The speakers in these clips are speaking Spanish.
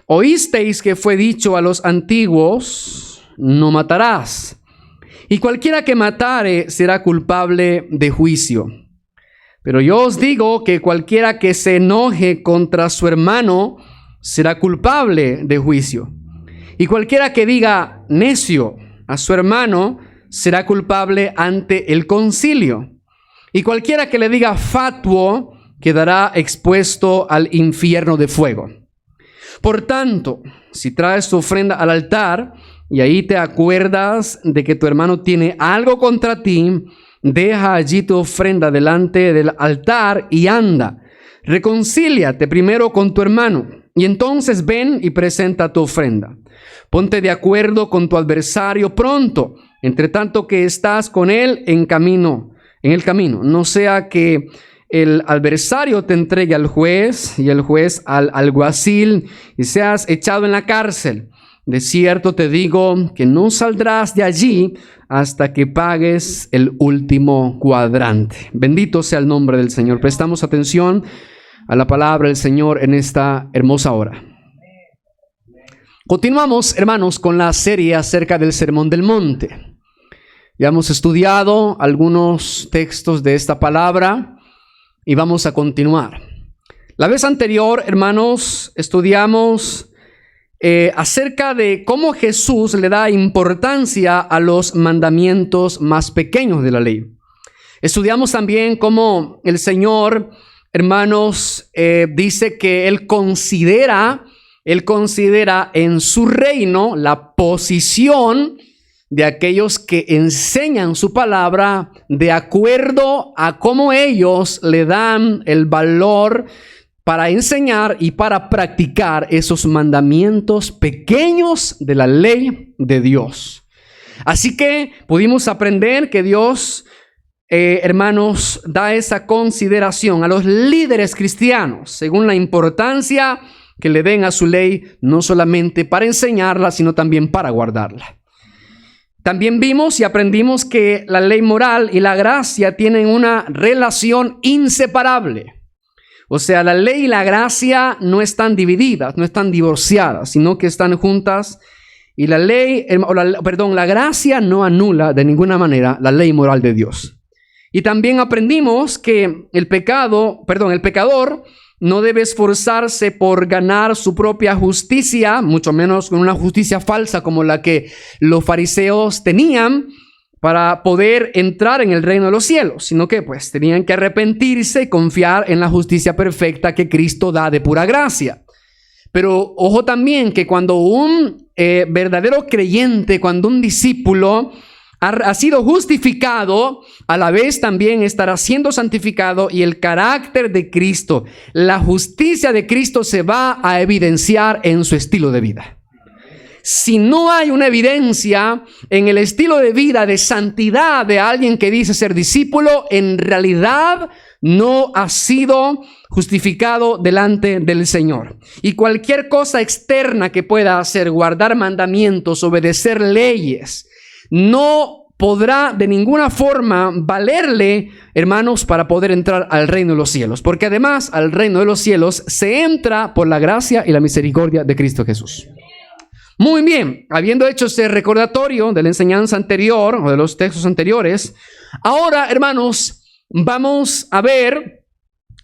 Oísteis que fue dicho a los antiguos, no matarás. Y cualquiera que matare será culpable de juicio. Pero yo os digo que cualquiera que se enoje contra su hermano será culpable de juicio. Y cualquiera que diga necio a su hermano será culpable ante el concilio. Y cualquiera que le diga fatuo quedará expuesto al infierno de fuego. Por tanto, si traes tu ofrenda al altar y ahí te acuerdas de que tu hermano tiene algo contra ti, deja allí tu ofrenda delante del altar y anda. Reconcíliate primero con tu hermano y entonces ven y presenta tu ofrenda. Ponte de acuerdo con tu adversario pronto, entre tanto que estás con él en el camino. No sea que el adversario te entregue al juez y el juez al alguacil y seas echado en la cárcel. De cierto te digo que no saldrás de allí hasta que pagues el último cuadrante. Bendito sea el nombre del Señor. Prestamos atención a la palabra del Señor en esta hermosa hora. Continuamos, hermanos, con la serie acerca del Sermón del Monte. Ya hemos estudiado algunos textos de esta palabra y vamos a continuar. La vez anterior, hermanos, estudiamos acerca de cómo Jesús le da importancia a los mandamientos más pequeños de la ley. Estudiamos también cómo el Señor, hermanos, dice que Él considera en su reino la posición de aquellos que enseñan su palabra de acuerdo a cómo ellos le dan el valor para enseñar y para practicar esos mandamientos pequeños de la ley de Dios. Así que pudimos aprender que Dios, hermanos, da esa consideración a los líderes cristianos según la importancia que le den a su ley, no solamente para enseñarla, sino también para guardarla. También vimos y aprendimos que la ley moral y la gracia tienen una relación inseparable. O sea, la ley y la gracia no están divididas, no están divorciadas, sino que están juntas. Y la gracia no anula de ninguna manera la ley moral de Dios. Y también aprendimos que el pecador no debe esforzarse por ganar su propia justicia, mucho menos con una justicia falsa como la que los fariseos tenían para poder entrar en el reino de los cielos, sino que pues tenían que arrepentirse y confiar en la justicia perfecta que Cristo da de pura gracia. Pero ojo también que cuando un verdadero creyente, cuando un discípulo ha sido justificado, a la vez también estará siendo santificado y el carácter de Cristo, la justicia de Cristo se va a evidenciar en su estilo de vida. Si no hay una evidencia en el estilo de vida de santidad de alguien que dice ser discípulo, en realidad no ha sido justificado delante del Señor. Y cualquier cosa externa que pueda hacer, guardar mandamientos, obedecer leyes, no podrá de ninguna forma valerle, hermanos, para poder entrar al reino de los cielos. Porque además al reino de los cielos se entra por la gracia y la misericordia de Cristo Jesús. Muy bien, habiendo hecho ese recordatorio de la enseñanza anterior o de los textos anteriores, ahora, hermanos, vamos a ver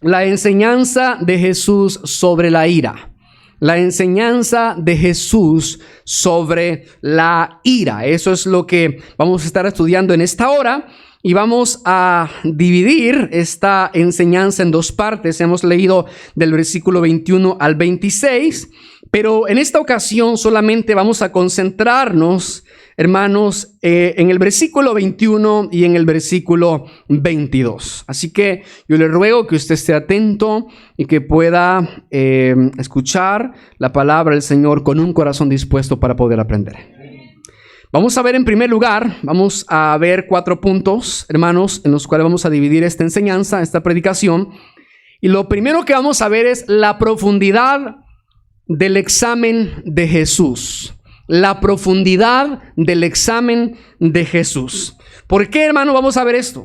la enseñanza de Jesús sobre la ira. La enseñanza de Jesús sobre la ira. Eso es lo que vamos a estar estudiando en esta hora. Y vamos a dividir esta enseñanza en dos partes. Hemos leído del versículo 21 al 26. Pero en esta ocasión solamente vamos a concentrarnos, hermanos, en el versículo 21 y en el versículo 22. Así que yo le ruego que usted esté atento y que pueda escuchar la palabra del Señor con un corazón dispuesto para poder aprender. Vamos a ver en primer lugar, vamos a ver 4 puntos, hermanos, en los cuales vamos a dividir esta enseñanza, esta predicación. Y lo primero que vamos a ver es la profundidad del examen de Jesús. La profundidad del examen de Jesús. ¿Por qué, hermano, vamos a ver esto?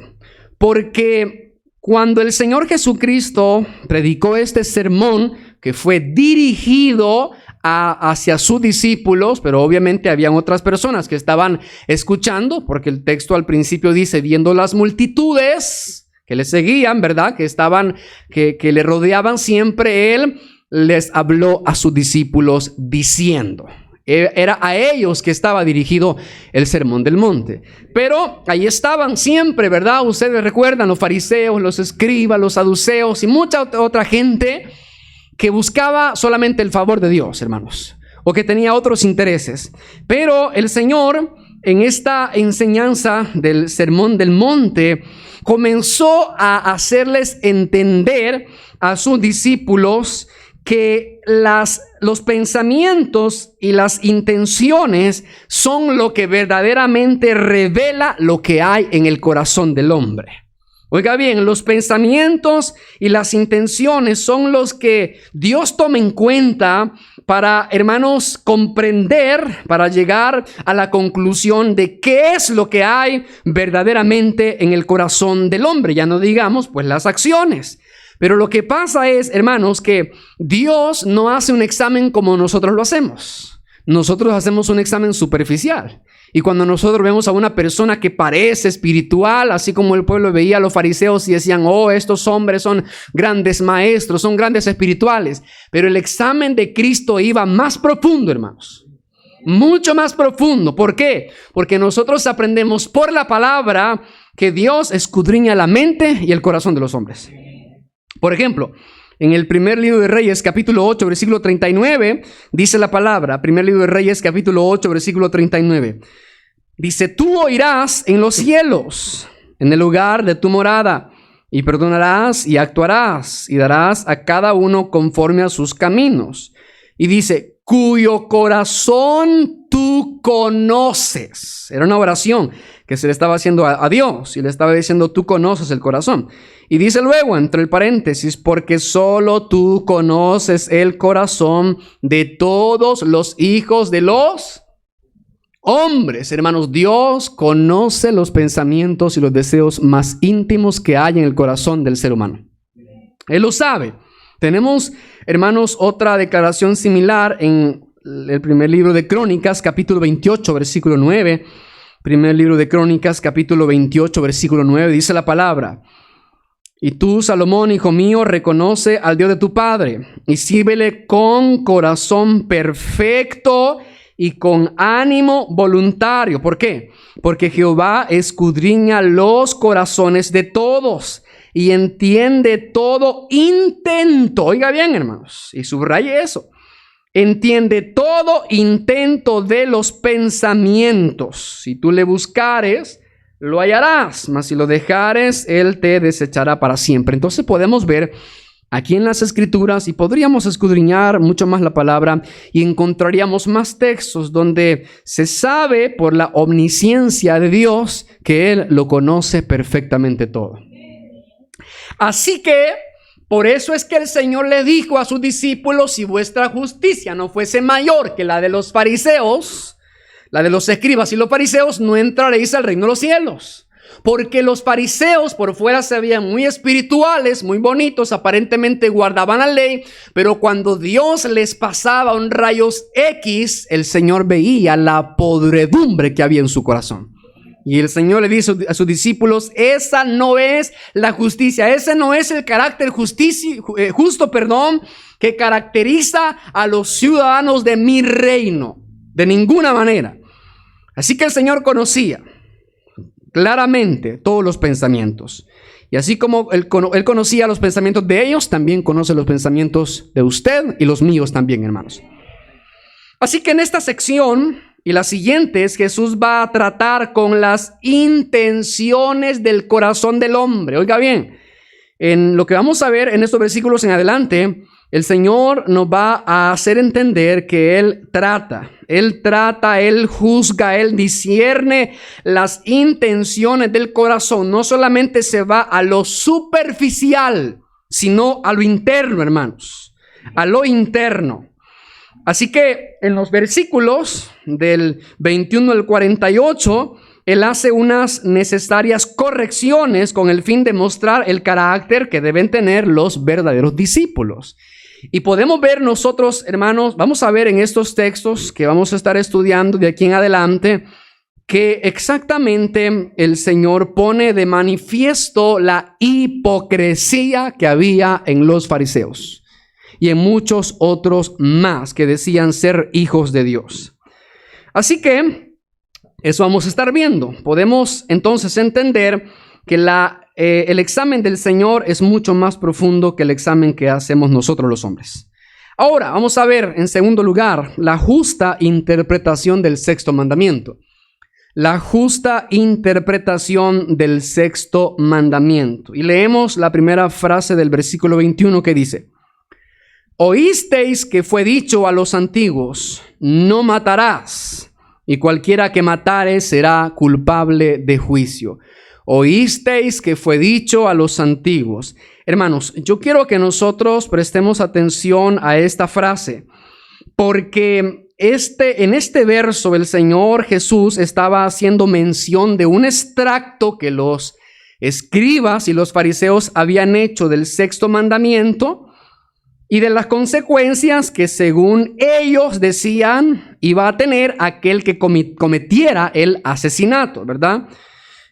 Porque cuando el Señor Jesucristo predicó este sermón, que fue dirigido hacia sus discípulos, pero obviamente habían otras personas que estaban escuchando, porque el texto al principio dice, viendo las multitudes que le seguían, ¿verdad? Que le rodeaban siempre, él les habló a sus discípulos diciendo. Era a ellos que estaba dirigido el Sermón del Monte. Pero ahí estaban siempre, ¿verdad? Ustedes recuerdan los fariseos, los escribas, los saduceos y mucha otra gente que buscaba solamente el favor de Dios, hermanos, o que tenía otros intereses. Pero el Señor, en esta enseñanza del Sermón del Monte, comenzó a hacerles entender a sus discípulos que los pensamientos y las intenciones son lo que verdaderamente revela lo que hay en el corazón del hombre. Oiga bien, los pensamientos y las intenciones son los que Dios toma en cuenta para, hermanos, comprender, para llegar a la conclusión de qué es lo que hay verdaderamente en el corazón del hombre. Ya no digamos, pues, las acciones. Pero lo que pasa es, hermanos, que Dios no hace un examen como nosotros lo hacemos. Nosotros hacemos un examen superficial. Y cuando nosotros vemos a una persona que parece espiritual, así como el pueblo veía a los fariseos y decían, oh, estos hombres son grandes maestros, son grandes espirituales. Pero el examen de Cristo iba más profundo, hermanos. Mucho más profundo. ¿Por qué? Porque nosotros aprendemos por la palabra que Dios escudriña la mente y el corazón de los hombres. Por ejemplo, en el primer libro de Reyes, capítulo 8, versículo 39, dice la palabra, primer libro de Reyes, capítulo 8, versículo 39. Dice, tú oirás en los cielos, en el lugar de tu morada, y perdonarás y actuarás, y darás a cada uno conforme a sus caminos. Y dice, cuyo corazón tú conoces. Era una oración que se le estaba haciendo a Dios, y le estaba diciendo, tú conoces el corazón. Y dice luego, entre el paréntesis, porque solo tú conoces el corazón de todos los hijos de los hombres. Hermanos, Dios conoce los pensamientos y los deseos más íntimos que hay en el corazón del ser humano. Él lo sabe. Tenemos, hermanos, otra declaración similar en el primer libro de Crónicas, capítulo 28, versículo 9. Primer libro de Crónicas, capítulo 28, versículo 9, dice la palabra. Y tú, Salomón, hijo mío, reconoce al Dios de tu padre y sírvele con corazón perfecto y con ánimo voluntario. ¿Por qué? Porque Jehová escudriña los corazones de todos y entiende todo intento. Oiga bien, hermanos, y subraye eso. Entiende todo intento de los pensamientos. Si tú le buscares, lo hallarás, mas si lo dejares, él te desechará para siempre. Entonces podemos ver aquí en las Escrituras, y podríamos escudriñar mucho más la palabra, y encontraríamos más textos donde se sabe por la omnisciencia de Dios que Él lo conoce perfectamente todo. Así que por eso es que el Señor le dijo a sus discípulos, si vuestra justicia no fuese mayor que la de los fariseos, la de los escribas y los fariseos, no entraréis al reino de los cielos. Porque los fariseos por fuera se veían muy espirituales, muy bonitos, aparentemente guardaban la ley, pero cuando Dios les pasaba un rayos X, el Señor veía la podredumbre que había en su corazón. Y el Señor le dice a sus discípulos, esa no es la justicia, ese no es el carácter justo, que caracteriza a los ciudadanos de mi reino, de ninguna manera. Así que el Señor conocía claramente todos los pensamientos. Y así como él conocía los pensamientos de ellos, también conoce los pensamientos de usted y los míos también, hermanos. Así que en esta sección y las siguientes, Jesús va a tratar con las intenciones del corazón del hombre. Oiga bien, en lo que vamos a ver en estos versículos en adelante, el Señor nos va a hacer entender que Él trata, Él juzga, Él discierne las intenciones del corazón. No solamente se va a lo superficial, sino a lo interno, hermanos, a lo interno. Así que en los versículos del 21 al 48, Él hace unas necesarias correcciones con el fin de mostrar el carácter que deben tener los verdaderos discípulos. Y podemos ver nosotros, hermanos, vamos a ver en estos textos que vamos a estar estudiando de aquí en adelante, que exactamente el Señor pone de manifiesto la hipocresía que había en los fariseos y en muchos otros más que decían ser hijos de Dios. Así que eso vamos a estar viendo. Podemos entonces entender que el examen del Señor es mucho más profundo que el examen que hacemos nosotros los hombres. Ahora vamos a ver en segundo lugar la justa interpretación del sexto mandamiento. La justa interpretación del sexto mandamiento. Y leemos la primera frase del versículo 21 que dice: oísteis que fue dicho a los antiguos, no matarás, y cualquiera que matare será culpable de juicio. Oísteis que fue dicho a los antiguos. Hermanos, yo quiero que nosotros prestemos atención a esta frase, porque en este verso el Señor Jesús estaba haciendo mención de un extracto que los escribas y los fariseos habían hecho del sexto mandamiento y de las consecuencias que según ellos decían iba a tener aquel que cometiera el asesinato, ¿verdad?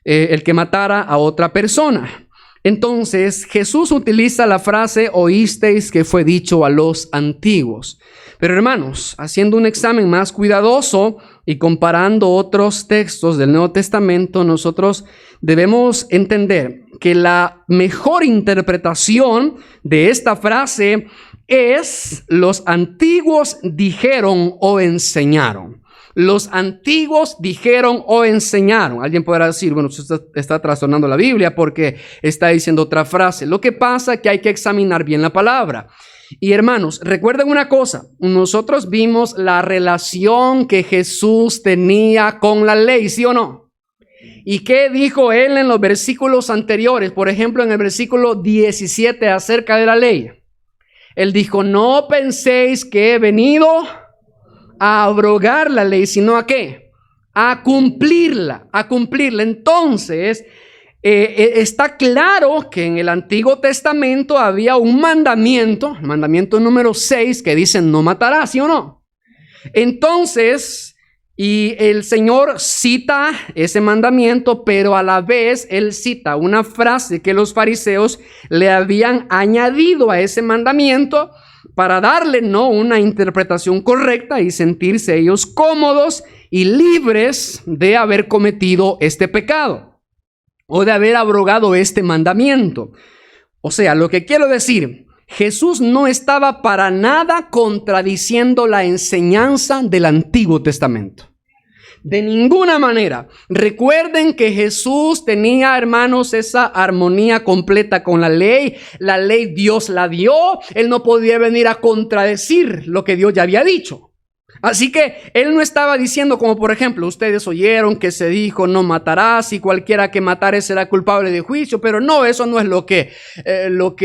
El que matara a otra persona. Entonces Jesús utiliza la frase oísteis que fue dicho a los antiguos. Pero hermanos, haciendo un examen más cuidadoso y comparando otros textos del Nuevo Testamento, nosotros debemos entender que la mejor interpretación de esta frase es los antiguos dijeron o enseñaron. Los antiguos dijeron o enseñaron. Alguien podrá decir, bueno, usted está trastornando la Biblia porque está diciendo otra frase. Lo que pasa es que hay que examinar bien la palabra. Y hermanos, recuerden una cosa. Nosotros vimos la relación que Jesús tenía con la ley, ¿sí o no? ¿Y qué dijo él en los versículos anteriores? Por ejemplo, en el versículo 17 acerca de la ley. Él dijo, no penséis que he venido a abrogar la ley, sino ¿a qué? A cumplirla, a cumplirla. Entonces, está claro que en el Antiguo Testamento había un mandamiento, mandamiento número 6, que dice no matarás, ¿sí o no? Entonces, y el Señor cita ese mandamiento, pero a la vez Él cita una frase que los fariseos le habían añadido a ese mandamiento para darle una interpretación correcta y sentirse ellos cómodos y libres de haber cometido este pecado o de haber abrogado este mandamiento. O sea, lo que quiero decir, Jesús no estaba para nada contradiciendo la enseñanza del Antiguo Testamento. De ninguna manera. Recuerden que Jesús tenía, hermanos, esa armonía completa con la ley. La ley Dios la dio. Él no podía venir a contradecir lo que Dios ya había dicho. Así que Él no estaba diciendo como por ejemplo, ustedes oyeron que se dijo no matarás y cualquiera que matare será culpable de juicio, pero no, eso no es lo que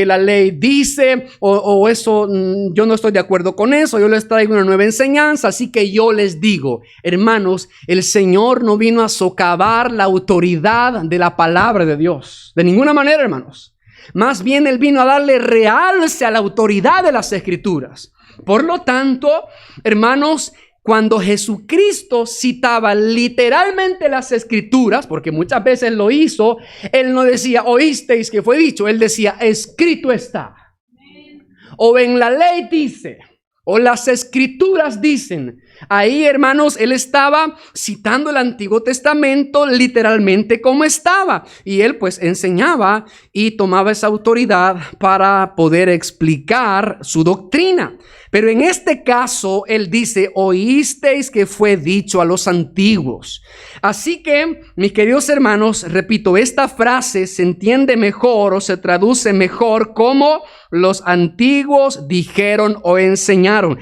la ley dice o eso, yo no estoy de acuerdo con eso, yo les traigo una nueva enseñanza, así que yo les digo, hermanos, el Señor no vino a socavar la autoridad de la palabra de Dios, de ninguna manera, hermanos. Más bien Él vino a darle realce a la autoridad de las Escrituras. Por lo tanto, hermanos, cuando Jesucristo citaba literalmente las Escrituras, porque muchas veces lo hizo, Él no decía, oísteis que fue dicho, Él decía, escrito está. O en la ley dice, o las Escrituras dicen. Ahí, hermanos, Él estaba citando el Antiguo Testamento literalmente como estaba. Y Él pues enseñaba y tomaba esa autoridad para poder explicar su doctrina. Pero en este caso, Él dice, oísteis que fue dicho a los antiguos. Así que, mis queridos hermanos, repito, esta frase se entiende mejor o se traduce mejor como los antiguos dijeron o enseñaron.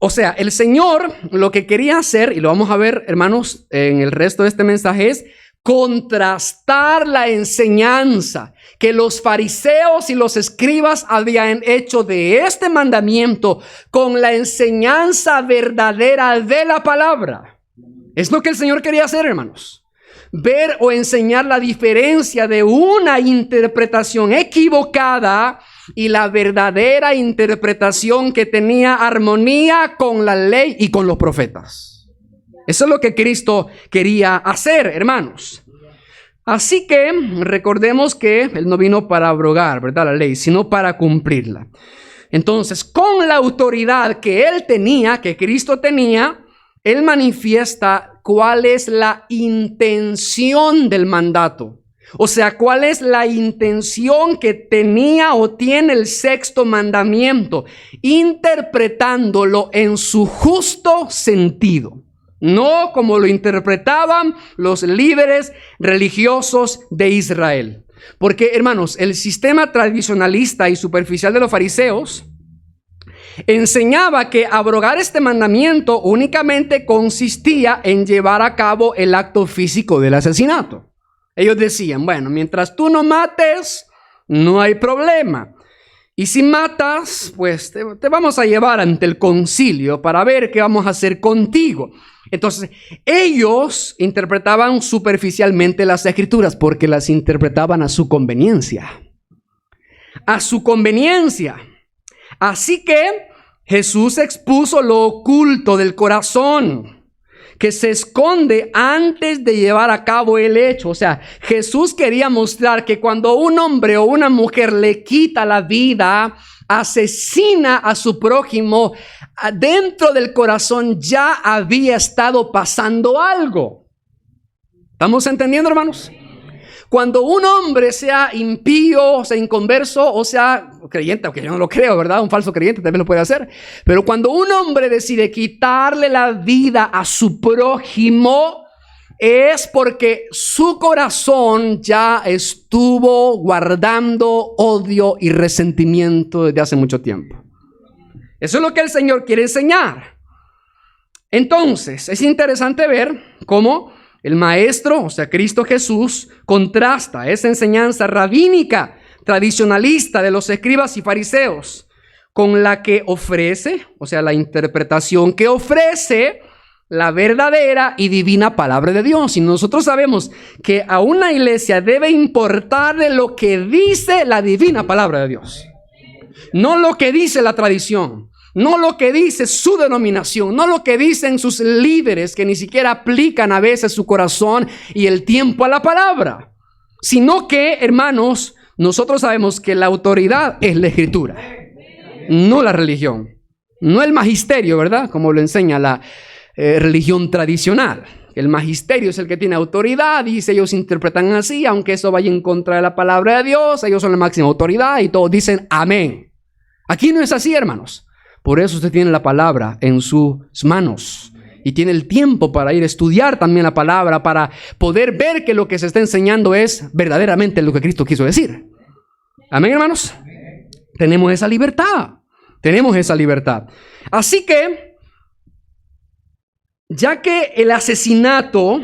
O sea, el Señor lo que quería hacer, y lo vamos a ver, hermanos, en el resto de este mensaje, es contrastar la enseñanza que los fariseos y los escribas habían hecho de este mandamiento con la enseñanza verdadera de la palabra. Es lo que el Señor quería hacer, hermanos. Ver o enseñar la diferencia de una interpretación equivocada y la verdadera interpretación que tenía armonía con la ley y con los profetas. Eso es lo que Cristo quería hacer, hermanos. Así que recordemos que Él no vino para abrogar, ¿verdad?, la ley, sino para cumplirla. Entonces, con la autoridad que Él tenía, que Cristo tenía, Él manifiesta cuál es la intención del mandato. O sea, cuál es la intención que tenía o tiene el sexto mandamiento, interpretándolo en su justo sentido. No como lo interpretaban los líderes religiosos de Israel. Porque, hermanos, el sistema tradicionalista y superficial de los fariseos enseñaba que abrogar este mandamiento únicamente consistía en llevar a cabo el acto físico del asesinato. Ellos decían, bueno, mientras tú no mates, no hay problema. Y si matas, pues te vamos a llevar ante el concilio para ver qué vamos a hacer contigo. Entonces, ellos interpretaban superficialmente las escrituras porque las interpretaban a su conveniencia. A su conveniencia. Así que Jesús expuso lo oculto del corazón, que se esconde antes de llevar a cabo el hecho. O sea, Jesús quería mostrar que cuando un hombre o una mujer le quita la vida, asesina a su prójimo, dentro del corazón ya había estado pasando algo. ¿Estamos entendiendo, hermanos? Cuando un hombre sea impío, o sea inconverso, o sea creyente, aunque yo no lo creo, ¿verdad? Un falso creyente también lo puede hacer. Pero cuando un hombre decide quitarle la vida a su prójimo, es porque su corazón ya estuvo guardando odio y resentimiento desde hace mucho tiempo. Eso es lo que el Señor quiere enseñar. Entonces, es interesante ver cómo el maestro, o sea, Cristo Jesús, contrasta esa enseñanza rabínica, tradicionalista de los escribas y fariseos, con la que ofrece, o sea, la interpretación que ofrece la verdadera y divina palabra de Dios. Y nosotros sabemos que a una iglesia debe importarle lo que dice la divina palabra de Dios, no lo que dice la tradición. No lo que dice su denominación, no lo que dicen sus líderes que ni siquiera aplican a veces su corazón y el tiempo a la palabra, sino que, hermanos, nosotros sabemos que la autoridad es la escritura, no la religión, no el magisterio, ¿verdad? Como lo enseña la religión tradicional. El magisterio es el que tiene autoridad y si ellos interpretan así, aunque eso vaya en contra de la palabra de Dios, ellos son la máxima autoridad y todos dicen amén. Aquí no es así, hermanos. Por eso usted tiene la palabra en sus manos y tiene el tiempo para ir a estudiar también la palabra, para poder ver que lo que se está enseñando es verdaderamente lo que Cristo quiso decir. Amén, hermanos. Tenemos esa libertad. Tenemos esa libertad. Así que, ya que el asesinato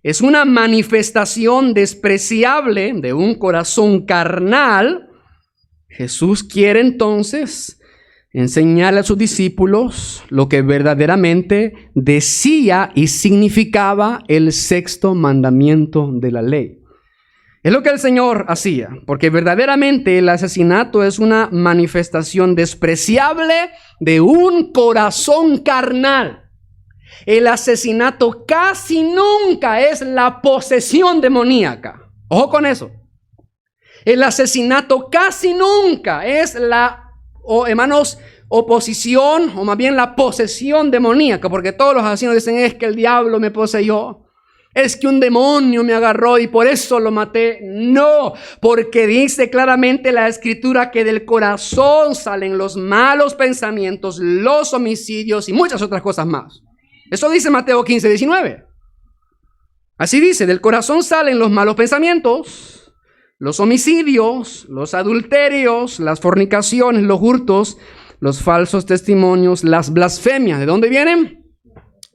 es una manifestación despreciable de un corazón carnal, Jesús quiere entonces enseñarle a sus discípulos lo que verdaderamente decía y significaba el sexto mandamiento de la ley. Es lo que el Señor hacía, porque verdaderamente el asesinato es una manifestación despreciable de un corazón carnal. El asesinato casi nunca es la posesión demoníaca. Ojo con eso. El asesinato casi nunca es hermanos, oposición, o más bien la posesión demoníaca, porque todos los asesinos dicen es que el diablo me poseyó, es que un demonio me agarró y por eso lo maté. No, porque dice claramente la escritura que del corazón salen los malos pensamientos, los homicidios y muchas otras cosas más. Eso dice Mateo 15:19. Así dice, del corazón salen los malos pensamientos, los homicidios, los adulterios, las fornicaciones, los hurtos, los falsos testimonios, las blasfemias. ¿De dónde vienen?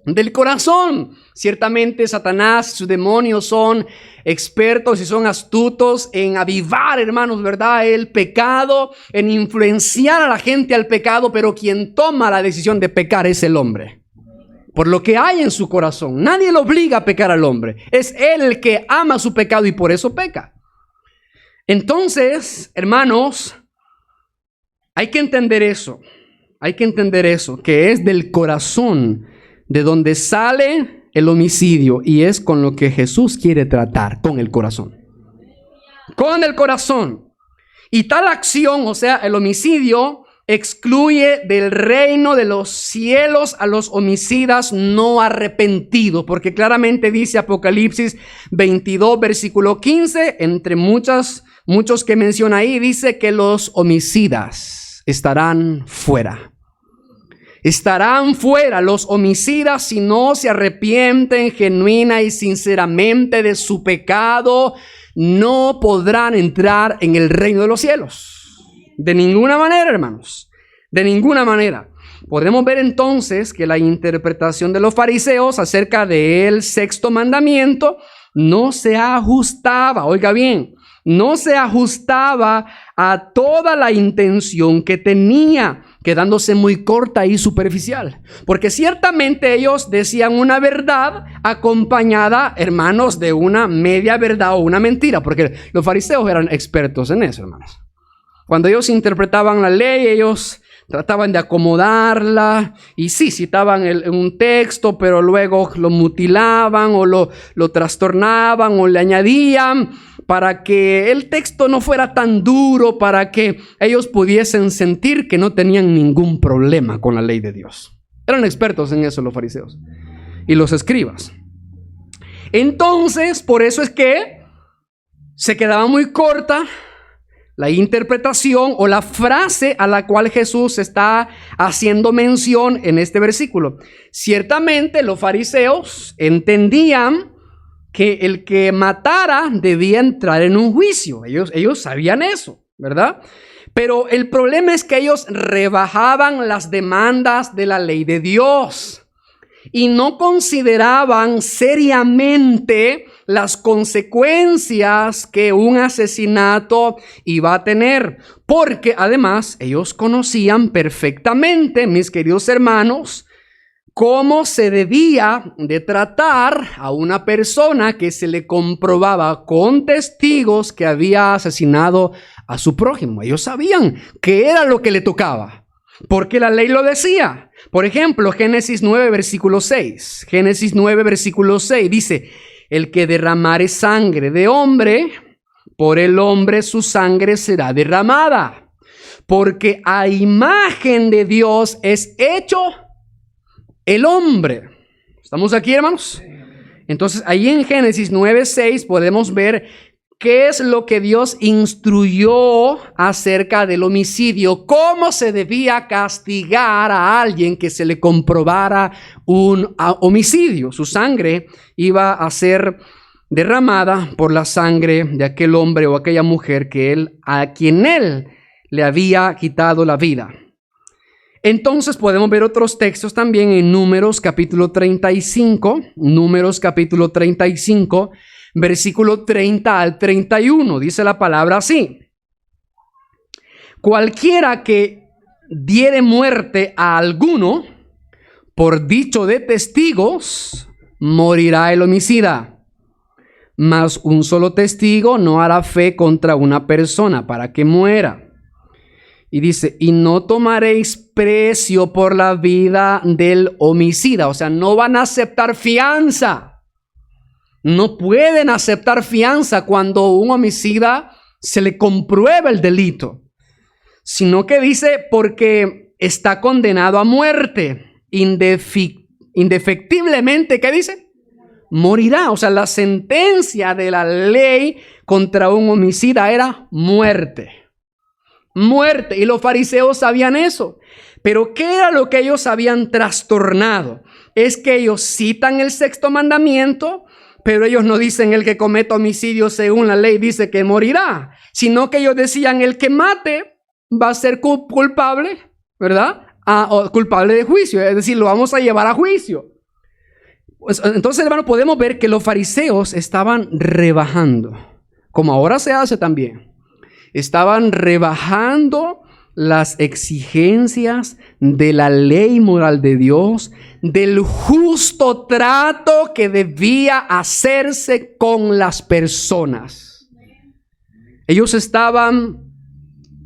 Del corazón. Ciertamente Satanás y sus demonios son expertos y son astutos en avivar, hermanos, ¿verdad?, el pecado, en influenciar a la gente al pecado, pero quien toma la decisión de pecar es el hombre. Por lo que hay en su corazón. Nadie lo obliga a pecar al hombre. Es él el que ama su pecado y por eso peca. Entonces, hermanos, Hay que entender eso. Hay que entender eso, que es del corazón de donde sale el homicidio, y es con lo que Jesús quiere tratar, con el corazón. Con el corazón. Y tal acción, o sea, el homicidio, excluye del reino de los cielos a los homicidas no arrepentidos, porque claramente dice Apocalipsis 22, versículo 15, entre muchos que menciona ahí, dice que los homicidas estarán fuera. Estarán fuera los homicidas si no se arrepienten genuina y sinceramente de su pecado. No podrán entrar en el reino de los cielos. De ninguna manera, hermanos. De ninguna manera. Podemos ver entonces que la interpretación de los fariseos acerca del sexto mandamiento no se ajustaba, oiga bien, no se ajustaba a toda la intención que tenía, quedándose muy corta y superficial. Porque ciertamente ellos decían una verdad acompañada, hermanos, de una media verdad o una mentira, porque los fariseos eran expertos en eso, hermanos. Cuando ellos interpretaban la ley, ellos trataban de acomodarla y sí, citaban un texto, pero luego lo mutilaban o lo trastornaban o le añadían para que el texto no fuera tan duro, para que ellos pudiesen sentir que no tenían ningún problema con la ley de Dios. Eran expertos en eso los fariseos y los escribas. Entonces, por eso es que se quedaba muy corta la interpretación o la frase a la cual Jesús está haciendo mención en este versículo. Ciertamente los fariseos entendían que el que matara debía entrar en un juicio. Ellos sabían eso, ¿verdad? Pero el problema es que ellos rebajaban las demandas de la ley de Dios y no consideraban seriamente las consecuencias que un asesinato iba a tener, porque además ellos conocían perfectamente, mis queridos hermanos, cómo se debía de tratar a una persona que se le comprobaba con testigos que había asesinado a su prójimo. Ellos sabían qué era lo que le tocaba, porque la ley lo decía. Por ejemplo, Génesis 9, versículo 6. Génesis 9, versículo 6 dice: el que derramare sangre de hombre, por el hombre su sangre será derramada, porque a imagen de Dios es hecho el hombre. ¿Estamos aquí, hermanos? Entonces, ahí en Génesis 9:6 podemos ver qué es lo que Dios instruyó acerca del homicidio, cómo se debía castigar a alguien que se le comprobara un homicidio. Su sangre iba a ser derramada por la sangre de aquel hombre o aquella mujer a quien él le había quitado la vida. Entonces podemos ver otros textos también en Números capítulo 35, versículo 30 al 31, dice la palabra así: cualquiera que diere muerte a alguno por dicho de testigos, morirá el homicida. Mas un solo testigo no hará fe contra una persona para que muera. Y dice: y no tomaréis precio por la vida del homicida. O sea, no van a aceptar fianza. No pueden aceptar fianza cuando un homicida se le comprueba el delito, sino que dice: porque está condenado a muerte, indefectiblemente, ¿qué dice? Morirá. O sea, la sentencia de la ley contra un homicida era muerte. Muerte. Y los fariseos sabían eso. Pero ¿qué era lo que ellos habían trastornado? Es que ellos citan el sexto mandamiento, pero ellos no dicen: el que cometa homicidio según la ley dice que morirá, sino que ellos decían: el que mate va a ser culpable, ¿verdad? O culpable de juicio, es decir, lo vamos a llevar a juicio. Pues, entonces, hermano, podemos ver que los fariseos estaban rebajando, como ahora se hace también. Estaban rebajando las exigencias de la ley moral de Dios, del justo trato que debía hacerse con las personas. Ellos estaban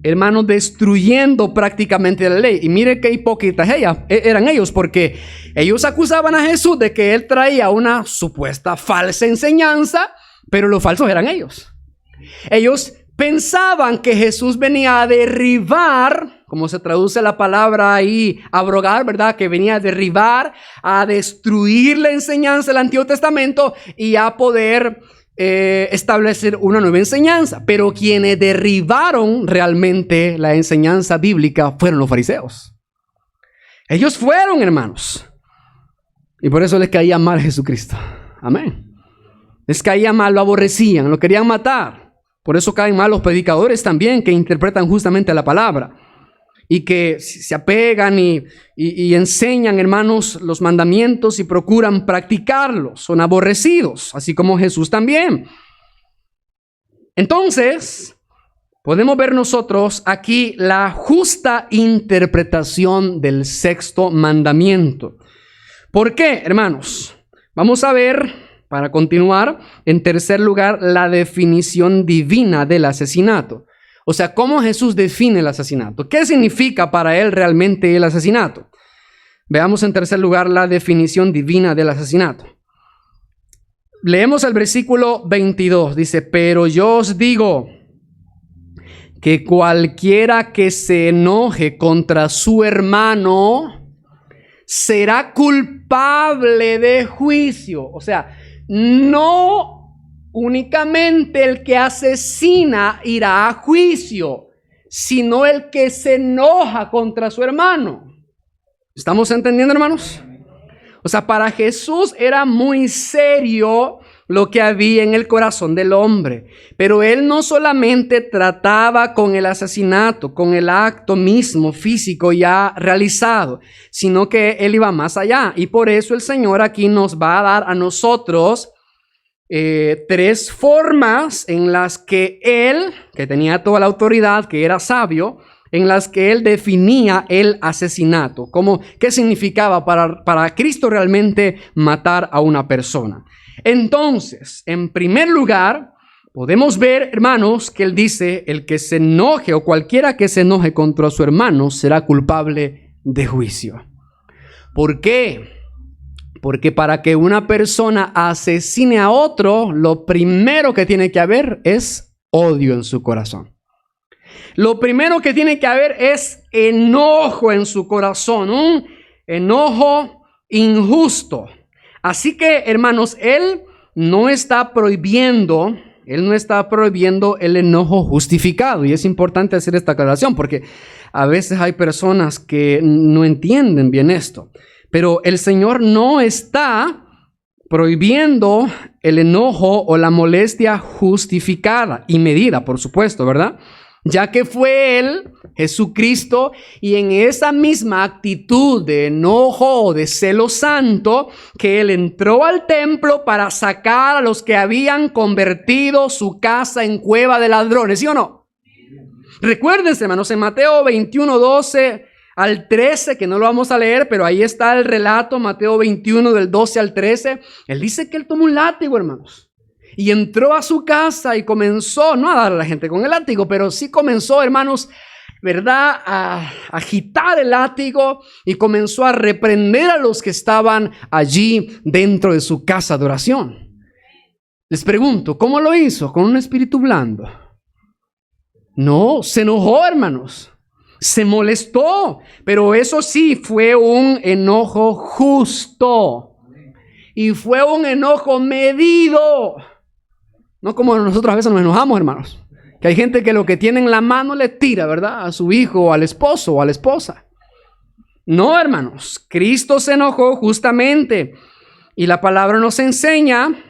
hermanos, destruyendo prácticamente la ley. Y mire qué hipócritas eran ellos, porque ellos acusaban a Jesús de que él traía una supuesta falsa enseñanza, pero los falsos eran ellos. Ellos pensaban que Jesús venía a derribar, como se traduce la palabra ahí, abrogar, ¿verdad? Que venía a derribar, a destruir la enseñanza del Antiguo Testamento y a poder establecer una nueva enseñanza. Pero quienes derribaron realmente la enseñanza bíblica fueron los fariseos. Ellos fueron, hermanos. Y por eso les caía mal Jesucristo. Amén. Les caía mal, lo aborrecían, lo querían matar. Por eso caen mal los predicadores también, que interpretan justamente la palabra y que se apegan y enseñan, hermanos, los mandamientos y procuran practicarlos. Son aborrecidos, así como Jesús también. Entonces, podemos ver nosotros aquí la justa interpretación del sexto mandamiento. ¿Por qué, hermanos? Vamos a ver, para continuar, en tercer lugar, la definición divina del asesinato. O sea, ¿cómo Jesús define el asesinato? ¿Qué significa para él realmente el asesinato? Veamos en tercer lugar la definición divina del asesinato. Leemos el versículo 22. Dice, pero yo os digo que cualquiera que se enoje contra su hermano será culpable de juicio. O sea, no únicamente el que asesina irá a juicio, sino el que se enoja contra su hermano. ¿Estamos entendiendo, hermanos? O sea, para Jesús era muy serio lo que había en el corazón del hombre. Pero él no solamente trataba con el asesinato, con el acto mismo físico ya realizado, sino que él iba más allá. Y por eso el Señor aquí nos va a dar a nosotros tres formas en las que él, que tenía toda la autoridad, que era sabio, en las que él definía el asesinato. ¿Qué significaba para Cristo realmente matar a una persona? Entonces, en primer lugar, podemos ver, hermanos, que él dice, el que se enoje o cualquiera que se enoje contra su hermano será culpable de juicio. ¿Por qué? Porque para que una persona asesine a otro, lo primero que tiene que haber es odio en su corazón. Lo primero que tiene que haber es enojo en su corazón, un enojo injusto. Así que, hermanos, él no está prohibiendo el enojo justificado. Y es importante hacer esta aclaración porque a veces hay personas que no entienden bien esto. Pero el Señor no está prohibiendo el enojo o la molestia justificada y medida, por supuesto, ¿verdad? Ya que fue Él, Jesucristo, y en esa misma actitud de enojo o de celo santo, que Él entró al templo para sacar a los que habían convertido su casa en cueva de ladrones, ¿sí o no? Recuérdense, hermanos, en Mateo 21, 12 al 13, que no lo vamos a leer, pero ahí está el relato, Mateo 21, del 12 al 13. Él dice que él tomó un látigo, hermanos, y entró a su casa y comenzó, no a dar a la gente con el látigo, pero sí comenzó, hermanos, ¿verdad?, a agitar el látigo y comenzó a reprender a los que estaban allí dentro de su casa de oración. Les pregunto, ¿cómo lo hizo? ¿Con un espíritu blando? No, se enojó, hermanos. Se molestó, pero eso sí fue un enojo justo y fue un enojo medido. No como nosotros a veces nos enojamos, hermanos, que hay gente que lo que tiene en la mano le tira, ¿verdad?, a su hijo, o al esposo, o a la esposa. No, hermanos, Cristo se enojó justamente, y la palabra nos enseña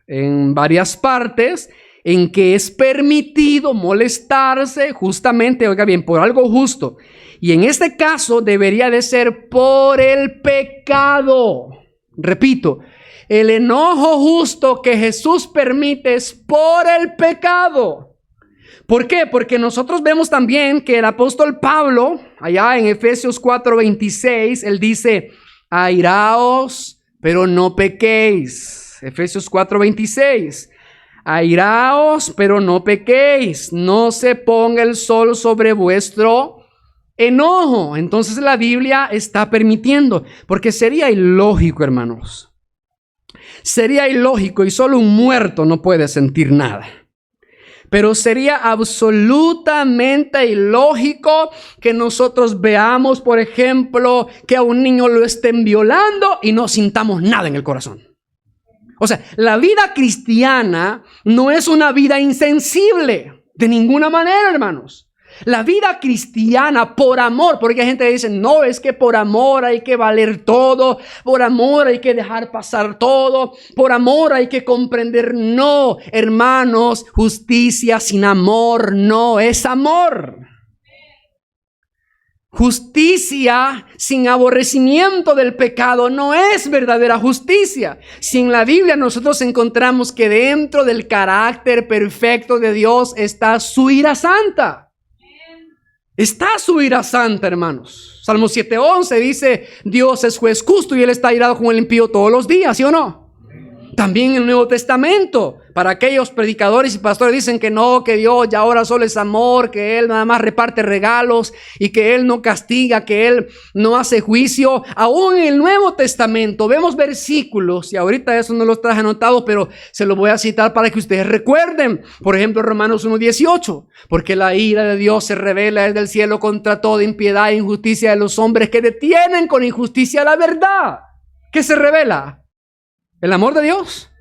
en varias partes en que es permitido molestarse justamente, oiga bien, por algo justo. Y en este caso debería de ser por el pecado. Repito, el enojo justo que Jesús permite es por el pecado. ¿Por qué? Porque nosotros vemos también que el apóstol Pablo, allá en Efesios 4:26, él dice, airaos, pero no pequéis. Efesios 4:26. airaos, pero no pequéis, no se ponga el sol sobre vuestro enojo. Entonces la Biblia está permitiendo, porque sería ilógico, hermanos. Sería ilógico y solo un muerto no puede sentir nada. Pero sería absolutamente ilógico que nosotros veamos, por ejemplo, que a un niño lo estén violando y no sintamos nada en el corazón. O sea, la vida cristiana no es una vida insensible, de ninguna manera, hermanos. La vida cristiana por amor, porque hay gente que dice, no, es que por amor hay que valer todo, por amor hay que dejar pasar todo, por amor hay que comprender. No, hermanos, justicia sin amor no es amor. Justicia sin aborrecimiento del pecado no es verdadera justicia. Si en la Biblia nosotros encontramos que dentro del carácter perfecto de Dios está su ira santa. Está su ira santa, hermanos. Salmo 7:11 dice, Dios es juez justo y Él está irado con el impío todos los días, ¿sí o no? También en el Nuevo Testamento, para aquellos predicadores y pastores dicen que no, que Dios ya ahora solo es amor, que Él nada más reparte regalos y que Él no castiga, que Él no hace juicio. Aún en el Nuevo Testamento vemos versículos, y ahorita eso no los traje anotados, pero se los voy a citar para que ustedes recuerden. Por ejemplo, Romanos 1:18, porque la ira de Dios se revela desde el cielo contra toda impiedad e injusticia de los hombres que detienen con injusticia la verdad. ¿Qué se revela? ¿El amor de Dios?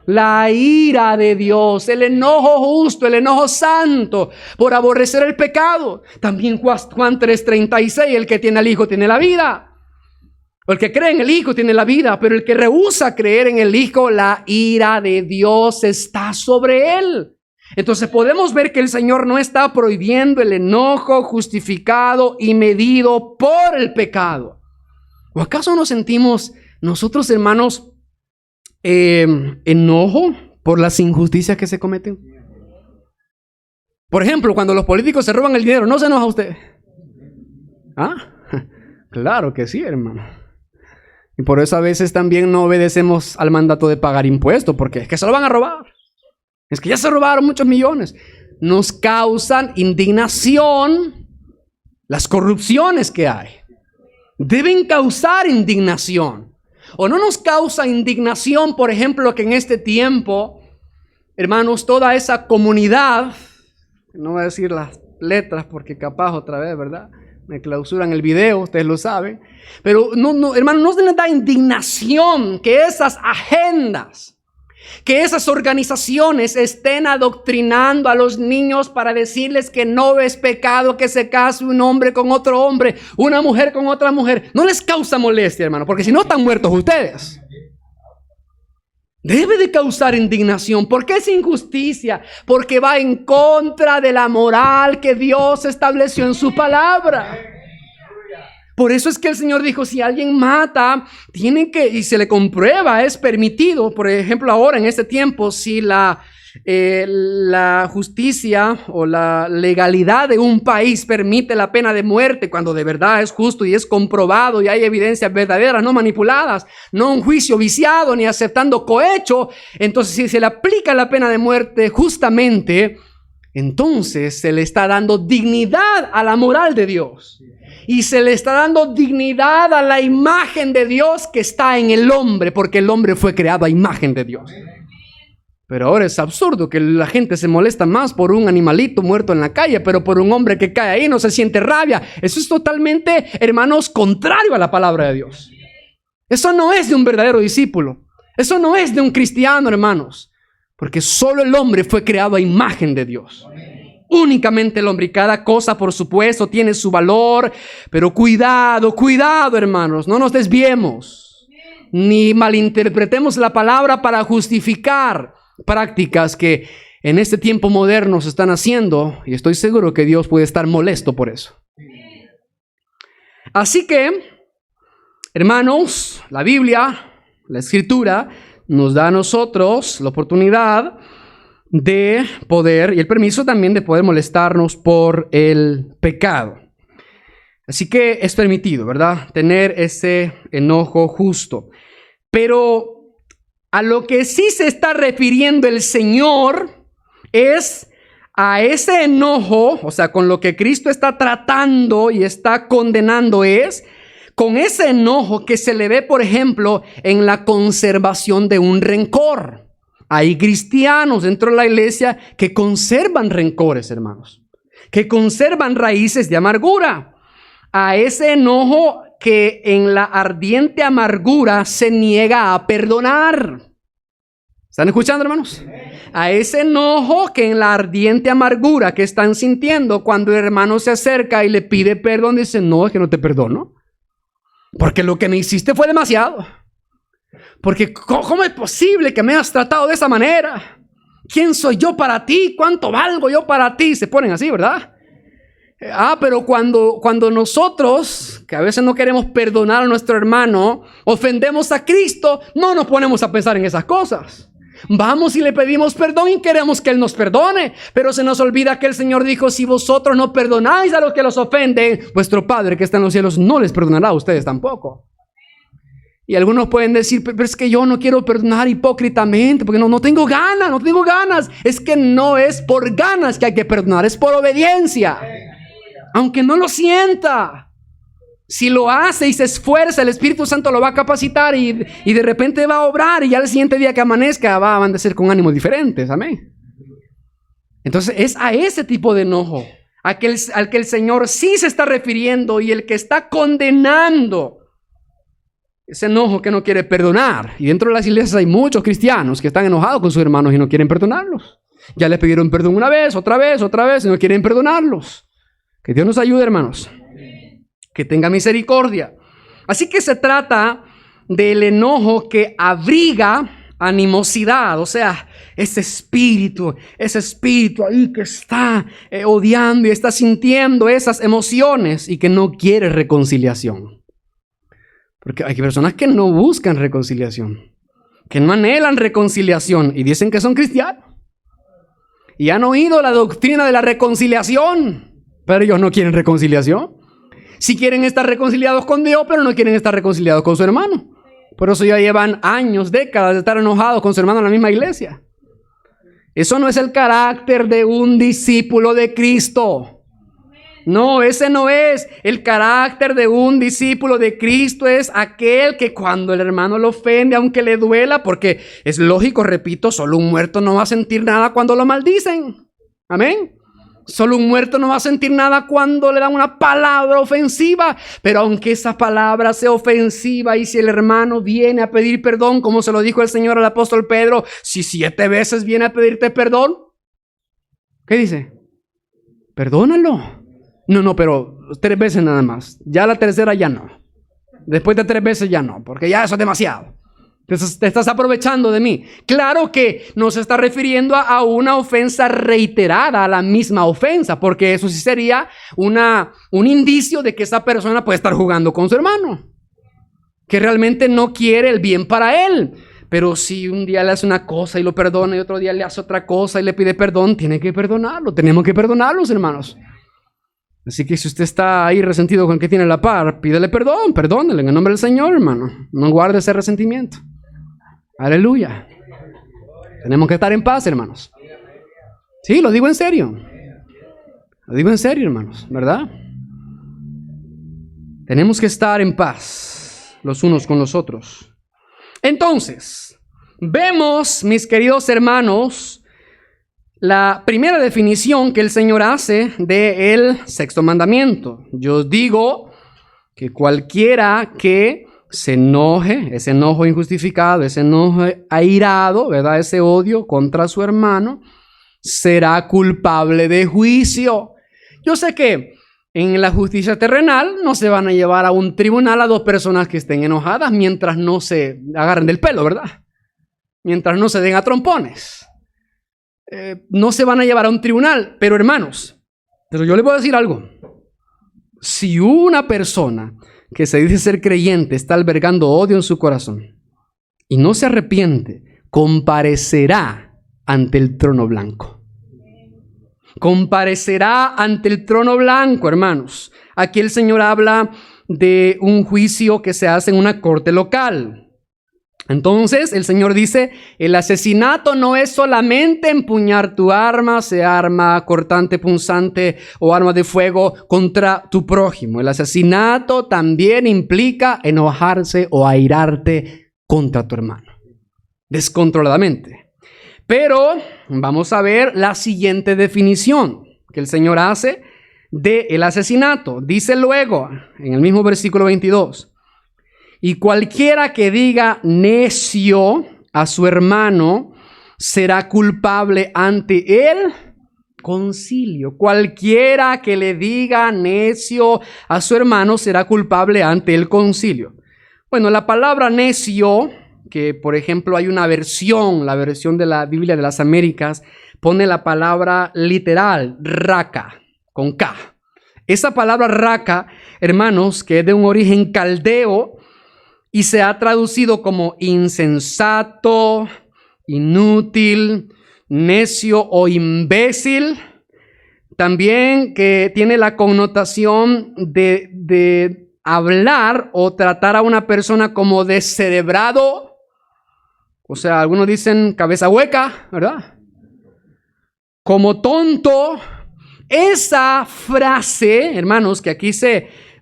La ira de Dios, el enojo justo, el enojo santo por aborrecer el pecado. También Juan 3:36, el que tiene al Hijo tiene la vida. El que cree en el Hijo tiene la vida, pero el que rehúsa creer en el Hijo, la ira de Dios está sobre él. Entonces podemos ver que el Señor no está prohibiendo el enojo justificado y medido por el pecado. ¿O acaso nos sentimos nosotros, hermanos, enojo por las injusticias que se cometen? Por ejemplo, cuando los políticos se roban el dinero, ¿no se enoja usted? ¿Ah? Claro que sí, hermano. Y por eso a veces también no obedecemos al mandato de pagar impuestos, porque es que se lo van a robar. Es que ya se robaron muchos millones. Nos causan indignación las corrupciones que hay. Deben causar indignación. ¿O no nos causa indignación, por ejemplo, que en este tiempo, hermanos, toda esa comunidad, no voy a decir las letras porque capaz otra vez, ¿verdad? Me clausuran el video, ustedes lo saben. Pero, hermanos, no se les da indignación que esas agendas, que esas organizaciones estén adoctrinando a los niños para decirles que no es pecado que se case un hombre con otro hombre, una mujer con otra mujer. No les causa molestia, hermano, porque si no están muertos ustedes. Debe de causar indignación. ¿Por qué es injusticia? Porque va en contra de la moral que Dios estableció en su palabra. Por eso es que el Señor dijo, si alguien mata, tienen que, y se le comprueba, es permitido. Por ejemplo, ahora en este tiempo, si la justicia o la legalidad de un país permite la pena de muerte, cuando de verdad es justo y es comprobado y hay evidencias verdaderas, no manipuladas, no un juicio viciado ni aceptando cohecho, entonces si se le aplica la pena de muerte justamente, entonces se le está dando dignidad a la moral de Dios. Y se le está dando dignidad a la imagen de Dios que está en el hombre, porque el hombre fue creado a imagen de Dios. Pero ahora es absurdo que la gente se molesta más por un animalito muerto en la calle, pero por un hombre que cae ahí no se siente rabia. Eso es totalmente, hermanos, contrario a la palabra de Dios. Eso no es de un verdadero discípulo. Eso no es de un cristiano, hermanos. Porque solo el hombre fue creado a imagen de Dios. Únicamente el hombre, y cada cosa por supuesto tiene su valor, pero cuidado, hermanos, no nos desviemos ni malinterpretemos la palabra para justificar prácticas que en este tiempo moderno se están haciendo, y estoy seguro que Dios puede estar molesto por eso. Así que, hermanos, la Biblia, la Escritura, nos da a nosotros la oportunidad de poder, y el permiso también de poder molestarnos por el pecado. Así que es permitido, ¿verdad? Tener ese enojo justo. Pero A lo que sí se está refiriendo el Señor es a ese enojo, o sea, con lo que Cristo está tratando y está condenando es con ese enojo que se le ve, por ejemplo, en la conservación de un rencor. Hay cristianos dentro de la iglesia que conservan rencores, hermanos, que conservan raíces de amargura. A ese enojo que en la ardiente amargura se niega a perdonar. ¿Están escuchando, hermanos? A ese enojo que en la ardiente amargura que están sintiendo cuando el hermano se acerca y le pide perdón, dice, no, es que no te perdono. Porque lo que me hiciste fue demasiado. Porque ¿cómo es posible que me hayas tratado de esa manera? ¿Quién soy yo para ti? ¿Cuánto valgo yo para ti? Se ponen así, ¿verdad? Pero cuando nosotros, que a veces no queremos perdonar a nuestro hermano, ofendemos a Cristo, no nos ponemos a pensar en esas cosas. Vamos y le pedimos perdón y queremos que Él nos perdone. Pero se nos olvida que el Señor dijo, si vosotros no perdonáis a los que los ofenden, vuestro Padre que está en los cielos no les perdonará a ustedes tampoco. Y algunos pueden decir, pero es que yo no quiero perdonar hipócritamente, porque no tengo ganas. Es que no es por ganas que hay que perdonar, es por obediencia. Aunque no lo sienta. Si lo hace y se esfuerza, el Espíritu Santo lo va a capacitar y de repente va a obrar y ya el siguiente día que amanezca va a amanecer con ánimos diferentes. Amén. Entonces es a ese tipo de enojo al que el Señor sí se está refiriendo y el que está condenando. Ese enojo que no quiere perdonar. Y dentro de las iglesias hay muchos cristianos que están enojados con sus hermanos y no quieren perdonarlos. Ya les pidieron perdón una vez, otra vez y no quieren perdonarlos. Que Dios nos ayude, hermanos. Que tenga misericordia. Así que se trata del enojo que abriga animosidad, o sea, ese espíritu ahí que está odiando y está sintiendo esas emociones y que no quiere reconciliación. Porque hay personas que no buscan reconciliación, que no anhelan reconciliación y dicen que son cristianos. Y han oído la doctrina de la reconciliación, pero ellos no quieren reconciliación. Si quieren estar reconciliados con Dios, pero no quieren estar reconciliados con su hermano. Por eso ya llevan años, décadas de estar enojados con su hermano en la misma iglesia. Eso no es el carácter de un discípulo de Cristo. No, ese no es el carácter de un discípulo de Cristo. Es aquel que cuando el hermano lo ofende, aunque le duela, porque es lógico, repito, solo un muerto no va a sentir nada cuando lo maldicen. Amén. Solo un muerto no va a sentir nada cuando le dan una palabra ofensiva. Pero aunque esa palabra sea ofensiva y si el hermano viene a pedir perdón, como se lo dijo el Señor al apóstol Pedro, si 7 veces viene a pedirte perdón, ¿qué dice? Perdónalo. No, pero 3 veces nada más. Ya la tercera ya no. Después de 3 veces ya no, porque ya eso es demasiado. Entonces te estás aprovechando de mí. Claro que no se está refiriendo a una ofensa reiterada, a la misma ofensa, porque eso sí sería un indicio de que esa persona puede estar jugando con su hermano, que realmente no quiere el bien para él. Pero si un día le hace una cosa y lo perdona y otro día le hace otra cosa y le pide perdón, tiene que perdonarlo. Tenemos que perdonarlos, hermanos. Así que si usted está ahí resentido con el que tiene la par, pídele perdón, perdónele en el nombre del Señor, hermano. No guarde ese resentimiento. Aleluya. Tenemos que estar en paz, hermanos. Sí, lo digo en serio. Lo digo en serio, hermanos, ¿verdad? Tenemos que estar en paz los unos con los otros. Entonces, vemos, mis queridos hermanos, la primera definición que el Señor hace del 6º mandamiento. Yo digo que cualquiera que se enoje, ese enojo injustificado, ese enojo airado, ¿verdad? Ese odio contra su hermano, será culpable de juicio. Yo sé que en la justicia terrenal no se van a llevar a un tribunal a 2 personas que estén enojadas mientras no se agarren del pelo, ¿verdad? Mientras no se den a trompones. No se van a llevar a un tribunal, pero hermanos, pero yo les voy a decir algo. Si una persona que se dice ser creyente está albergando odio en su corazón y no se arrepiente, comparecerá ante el trono blanco. Comparecerá ante el trono blanco, hermanos. Aquí el Señor habla de un juicio que se hace en una corte local. Entonces el Señor dice, el asesinato no es solamente empuñar tu arma, sea arma cortante, punzante o arma de fuego contra tu prójimo. El asesinato también implica enojarse o airarte contra tu hermano, descontroladamente. Pero vamos a ver la siguiente definición que el Señor hace del asesinato. Dice luego, en el mismo versículo 22, y cualquiera que diga necio a su hermano será culpable ante el concilio. Cualquiera que le diga necio a su hermano será culpable ante el concilio. Bueno, la palabra necio, que por ejemplo hay una versión, la versión de la Biblia de las Américas, pone la palabra literal, raca, con K. Esa palabra raca, hermanos, que es de un origen caldeo, y se ha traducido como insensato, inútil, necio o imbécil. También que tiene la connotación de hablar o tratar a una persona como descerebrado. O sea, algunos dicen cabeza hueca, ¿verdad? Como tonto. Esa frase, hermanos, que aquí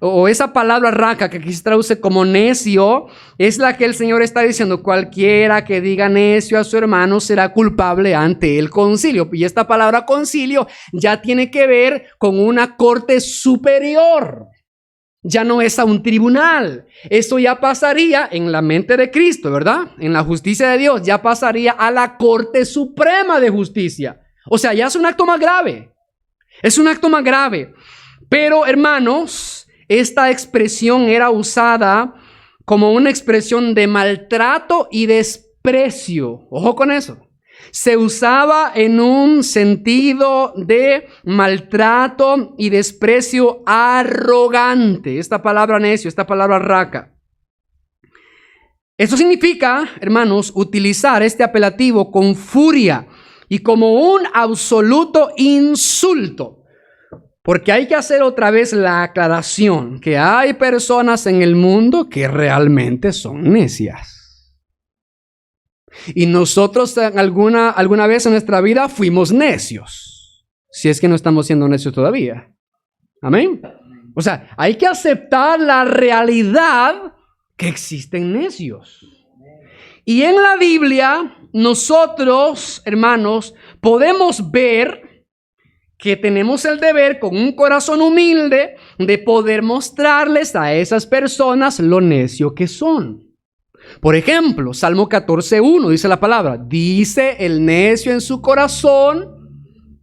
o esa palabra raca que aquí se traduce como necio, es la que el Señor está diciendo, cualquiera que diga necio a su hermano será culpable ante el concilio. Y esta palabra concilio ya tiene que ver con una corte superior. Ya no es a un tribunal. Esto ya pasaría en la mente de Cristo, ¿verdad? En la justicia de Dios, ya pasaría a la Corte Suprema de Justicia. O sea, ya es un acto más grave. Es un acto más grave. Pero, hermanos, esta expresión era usada como una expresión de maltrato y desprecio. Ojo con eso. Se usaba en un sentido de maltrato y desprecio arrogante. Esta palabra necio, esta palabra raca. Esto significa, hermanos, utilizar este apelativo con furia y como un absoluto insulto. Porque hay que hacer otra vez la aclaración que hay personas en el mundo que realmente son necias. Y nosotros alguna vez en nuestra vida fuimos necios. Si es que no estamos siendo necios todavía. Amén. O sea, hay que aceptar la realidad que existen necios. Y en la Biblia, nosotros, hermanos, podemos ver que tenemos el deber con un corazón humilde de poder mostrarles a esas personas lo necio que son. Por ejemplo, Salmo 14:1 dice la palabra, dice el necio en su corazón,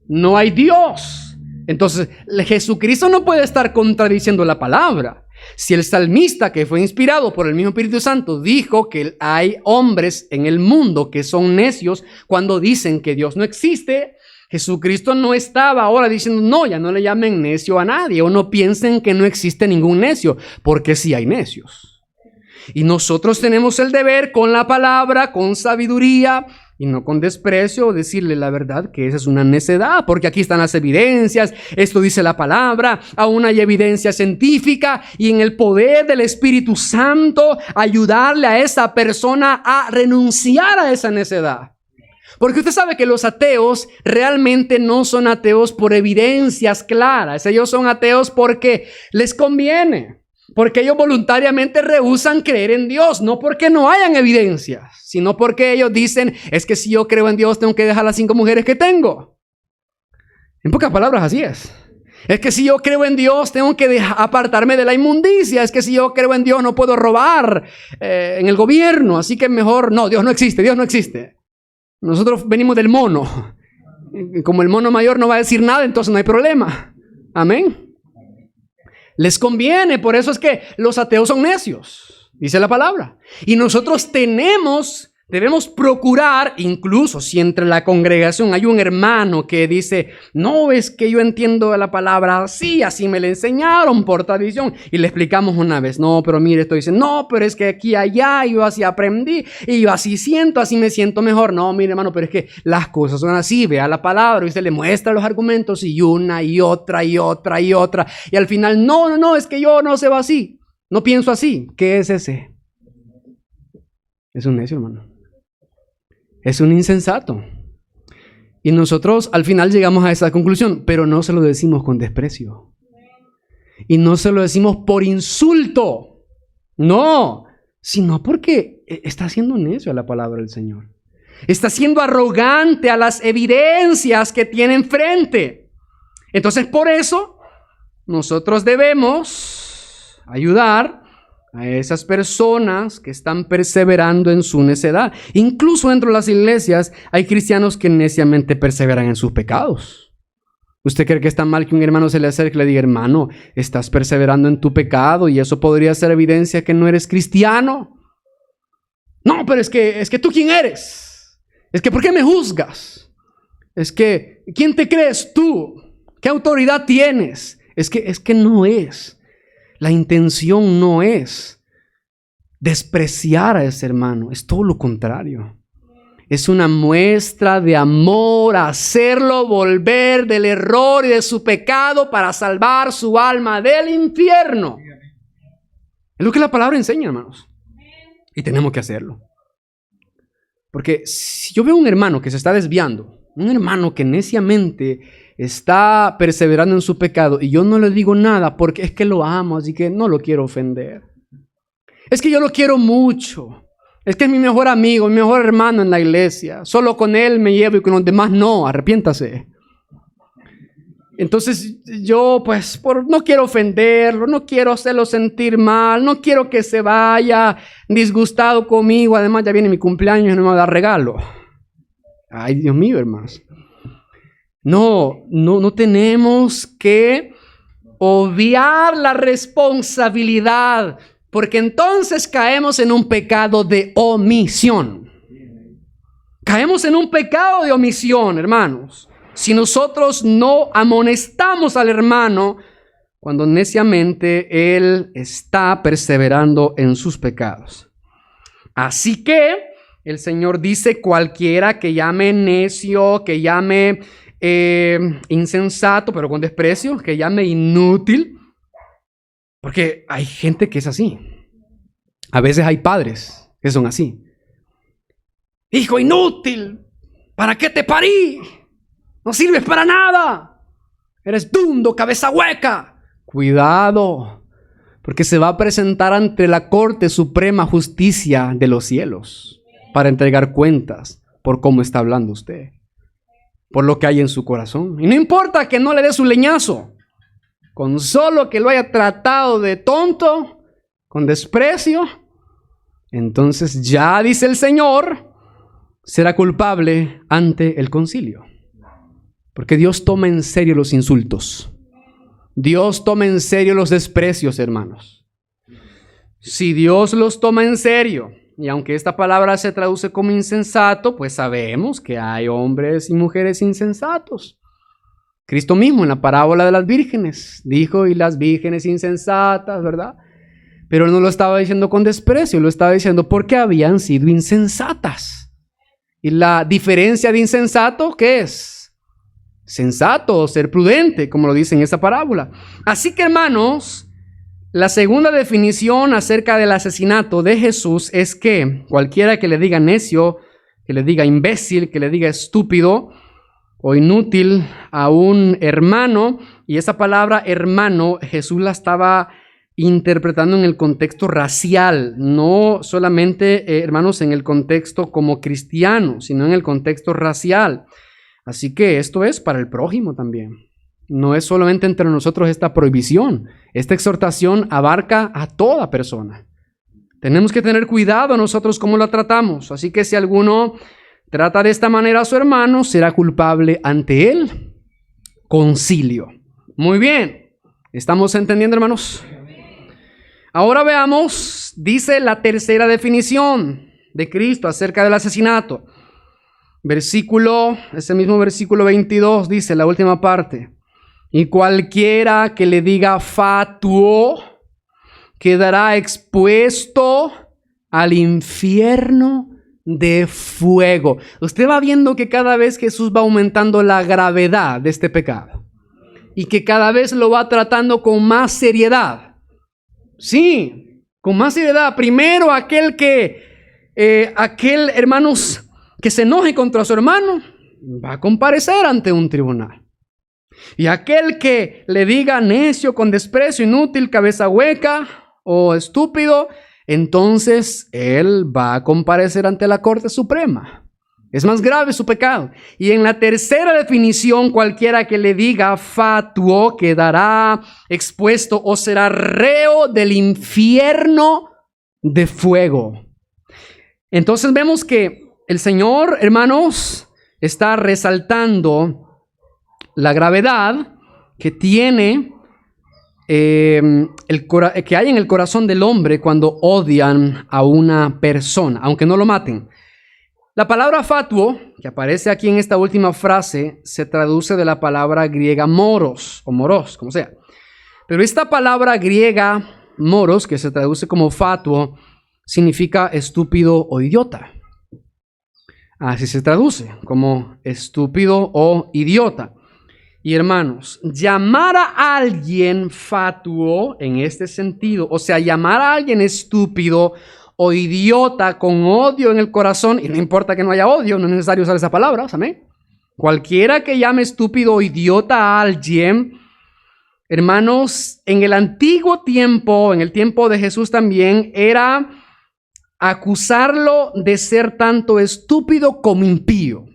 no hay Dios. Entonces, Jesucristo no puede estar contradiciendo la palabra. Si el salmista, que fue inspirado por el mismo Espíritu Santo, dijo que hay hombres en el mundo que son necios cuando dicen que Dios no existe, Jesucristo no estaba ahora diciendo, no, ya no le llamen necio a nadie, o no piensen que no existe ningún necio, porque sí hay necios. Y nosotros tenemos el deber con la palabra, con sabiduría, y no con desprecio, decirle la verdad que esa es una necedad, porque aquí están las evidencias, esto dice la palabra, aún hay evidencia científica, y en el poder del Espíritu Santo, ayudarle a esa persona a renunciar a esa necedad. Porque usted sabe que los ateos realmente no son ateos por evidencias claras, ellos son ateos porque les conviene. Porque ellos voluntariamente rehúsan creer en Dios, no porque no hayan evidencias, sino porque ellos dicen, es que si yo creo en Dios tengo que dejar las 5 mujeres que tengo. En pocas palabras así es. Es que si yo creo en Dios tengo que apartarme de la inmundicia. Es que si yo creo en Dios no puedo robar en el gobierno. Así que mejor, no, Dios no existe, Dios no existe. Nosotros venimos del mono. Como el mono mayor no va a decir nada, entonces no hay problema. Amén. Les conviene, por eso es que los ateos son necios, dice la palabra. Y nosotros debemos procurar, incluso si entre la congregación hay un hermano que dice, no, es que yo entiendo la palabra así me la enseñaron por tradición. Y le explicamos una vez, no, pero mire, esto dice, no, pero es que aquí, allá, yo así aprendí, y yo así siento, así me siento mejor. No, mire hermano, pero es que las cosas son así, vea la palabra, y se le muestra los argumentos, y una, y otra, y otra, y otra. Y al final, no, es que yo no se va así, no pienso así. ¿Qué es ese? Es un necio, hermano. Es un insensato. Y nosotros al final llegamos a esa conclusión, pero no se lo decimos con desprecio. Y no se lo decimos por insulto. No, sino porque está siendo necio a la palabra del Señor. Está siendo arrogante a las evidencias que tiene enfrente. Entonces, por eso, nosotros debemos ayudar a esas personas que están perseverando en su necedad. Incluso dentro de las iglesias hay cristianos que neciamente perseveran en sus pecados. ¿Usted cree que está mal que un hermano se le acerque y le diga, hermano, estás perseverando en tu pecado y eso podría ser evidencia que no eres cristiano? No, pero es que ¿tú quién eres? Es que ¿por qué me juzgas? Es que ¿quién te crees tú? ¿Qué autoridad tienes? Es que no es. La intención no es despreciar a ese hermano, es todo lo contrario. Es una muestra de amor, hacerlo volver del error y de su pecado para salvar su alma del infierno. Es lo que la palabra enseña, hermanos. Y tenemos que hacerlo. Porque si yo veo un hermano que se está desviando, un hermano que neciamente está perseverando en su pecado y yo no le digo nada porque es que lo amo, así que no lo quiero ofender. Es que yo lo quiero mucho. Es que es mi mejor amigo, mi mejor hermano en la iglesia. Solo con él me llevo y con los demás no. Arrepiéntase. Entonces yo pues no quiero ofenderlo, no quiero hacerlo sentir mal, no quiero que se vaya disgustado conmigo. Además ya viene mi cumpleaños y no me va a dar regalo. Ay, Dios mío, hermanos. No tenemos que obviar la responsabilidad, porque entonces caemos en un pecado de omisión. Caemos en un pecado de omisión, hermanos, si nosotros no amonestamos al hermano cuando neciamente él está perseverando en sus pecados. Así que el Señor dice, cualquiera que llame necio, que llame insensato, pero con desprecio, que llame inútil, porque hay gente que es así. A veces hay padres que son así. Hijo inútil, ¿para qué te parí? No sirves para nada. Eres dundo, cabeza hueca. Cuidado, porque se va a presentar ante la Corte Suprema Justicia de los cielos para entregar cuentas por cómo está hablando usted, por lo que hay en su corazón. Y no importa que no le dé su leñazo, con solo que lo haya tratado de tonto, con desprecio, entonces ya dice el Señor, será culpable ante el concilio. Porque Dios toma en serio los insultos. Dios toma en serio los desprecios, hermanos. Si Dios los toma en serio, y aunque esta palabra se traduce como insensato, pues sabemos que hay hombres y mujeres insensatos. Cristo mismo en la parábola de las vírgenes dijo, y las vírgenes insensatas, ¿verdad? Pero no lo estaba diciendo con desprecio, lo estaba diciendo porque habían sido insensatas. Y la diferencia de insensato, ¿qué es? Sensato o ser prudente, como lo dice en esa parábola. Así que, hermanos, la segunda definición acerca del asesinato de Jesús es que cualquiera que le diga necio, que le diga imbécil, que le diga estúpido o inútil a un hermano, y esa palabra hermano Jesús la estaba interpretando en el contexto racial, no solamente, hermanos, en el contexto como cristiano, sino en el contexto racial. Así que esto es para el prójimo también. No es solamente entre nosotros esta prohibición. Esta exhortación abarca a toda persona. Tenemos que tener cuidado nosotros cómo la tratamos. Así que si alguno trata de esta manera a su hermano, será culpable ante el concilio. Muy bien. ¿Estamos entendiendo, hermanos? Ahora veamos, dice la tercera definición de Cristo acerca del asesinato. Ese mismo versículo 22 dice, la última parte, y cualquiera que le diga fatuo quedará expuesto al infierno de fuego. Usted va viendo que cada vez Jesús va aumentando la gravedad de este pecado y que cada vez lo va tratando con más seriedad. Sí, con más seriedad. Primero aquel que aquel, hermanos, que se enoje contra su hermano, va a comparecer ante un tribunal. Y aquel que le diga necio, con desprecio, inútil, cabeza hueca o estúpido, entonces él va a comparecer ante la Corte Suprema. Es más grave su pecado. Y en la tercera definición, cualquiera que le diga fatuo quedará expuesto o será reo del infierno de fuego. Entonces vemos que el Señor, hermanos, está resaltando la gravedad que tiene que hay en el corazón del hombre cuando odian a una persona, aunque no lo maten. La palabra fatuo, que aparece aquí en esta última frase, se traduce de la palabra griega moros, o moros, como sea. Pero esta palabra griega moros, que se traduce como fatuo, significa estúpido o idiota. Así se traduce, como estúpido o idiota. Y hermanos, llamar a alguien fatuo en este sentido, o sea, llamar a alguien estúpido o idiota con odio en el corazón, y no importa que no haya odio, no es necesario usar esa palabra, ¿amén? Cualquiera que llame estúpido o idiota a alguien, hermanos, en el antiguo tiempo, en el tiempo de Jesús también, era acusarlo de ser tanto estúpido como impío.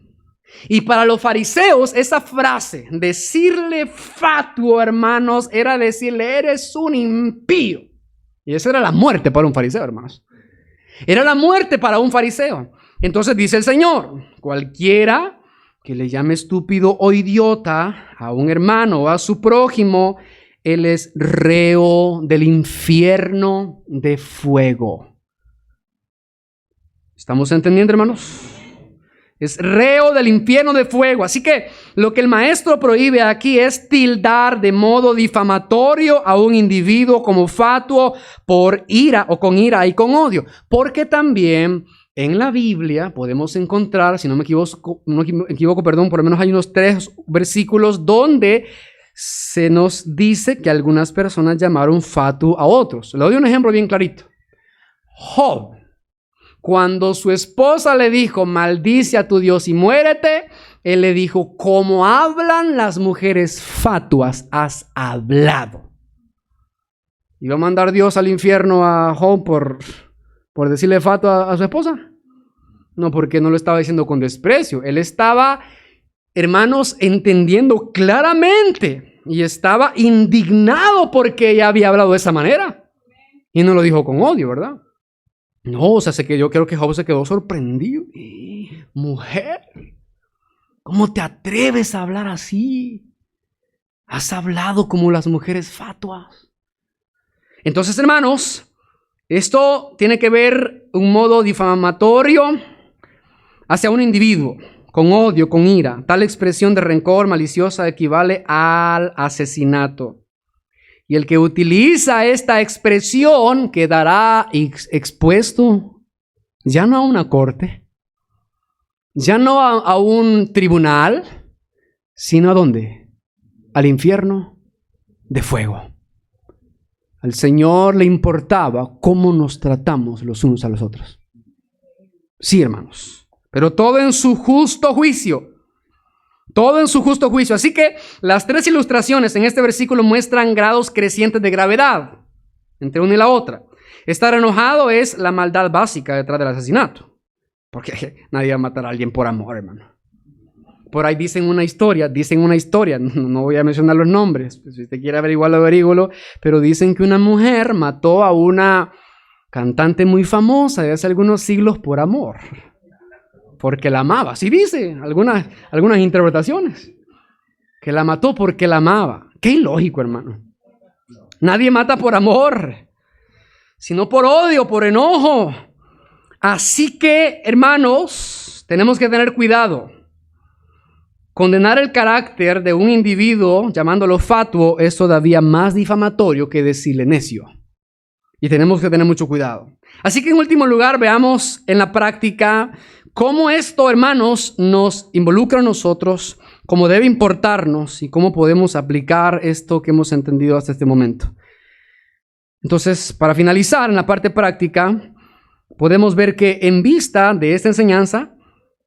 Y para los fariseos, esa frase, decirle fatuo, hermanos, era decirle, eres un impío. Y esa era la muerte para un fariseo, hermanos. Era la muerte para un fariseo. Entonces dice el Señor, cualquiera que le llame estúpido o idiota a un hermano o a su prójimo, él es reo del infierno de fuego. ¿Estamos entendiendo, hermanos? Es reo del infierno de fuego. Así que lo que el maestro prohíbe aquí es tildar de modo difamatorio a un individuo como fatuo por ira o con ira y con odio. Porque también en la Biblia podemos encontrar, si no me equivoco, por lo menos hay unos 3 versículos donde se nos dice que algunas personas llamaron fatuo a otros. Le doy un ejemplo bien clarito. Job. Cuando su esposa le dijo, maldice a tu Dios y muérete, él le dijo, como hablan las mujeres fatuas, has hablado. ¿Iba a mandar Dios al infierno a Job por decirle fatua a su esposa? No, porque no lo estaba diciendo con desprecio. Él estaba, hermanos, entendiendo claramente y estaba indignado porque ella había hablado de esa manera. Y no lo dijo con odio, ¿verdad? No, o sea, yo creo que Job se quedó sorprendido. Mujer, ¿cómo te atreves a hablar así? Has hablado como las mujeres fatuas. Entonces, hermanos, esto tiene que ver un modo difamatorio hacia un individuo, con odio, con ira. Tal expresión de rencor maliciosa equivale al asesinato. Y el que utiliza esta expresión quedará expuesto ya no a una corte, ya no a un tribunal, sino ¿a dónde? Al infierno de fuego. Al Señor le importaba cómo nos tratamos los unos a los otros. Sí, hermanos, pero todo en su justo juicio. Todo en su justo juicio. Así que las 3 ilustraciones en este versículo muestran grados crecientes de gravedad entre una y la otra. Estar enojado es la maldad básica detrás del asesinato. Porque nadie va a matar a alguien por amor, hermano. Por ahí dicen una historia, no voy a mencionar los nombres, si usted quiere averiguarlo, averígualo, pero dicen que una mujer mató a una cantante muy famosa de hace algunos siglos por amor. Porque la amaba, así dice algunas interpretaciones. Que la mató porque la amaba. Qué ilógico, hermano. Nadie mata por amor, sino por odio, por enojo. Así que, hermanos, tenemos que tener cuidado. Condenar el carácter de un individuo, llamándolo fatuo, es todavía más difamatorio que decirle necio. Y tenemos que tener mucho cuidado. Así que en último lugar, veamos en la práctica cómo esto, hermanos, nos involucra a nosotros, cómo debe importarnos y cómo podemos aplicar esto que hemos entendido hasta este momento. Entonces, para finalizar en la parte práctica, podemos ver que en vista de esta enseñanza,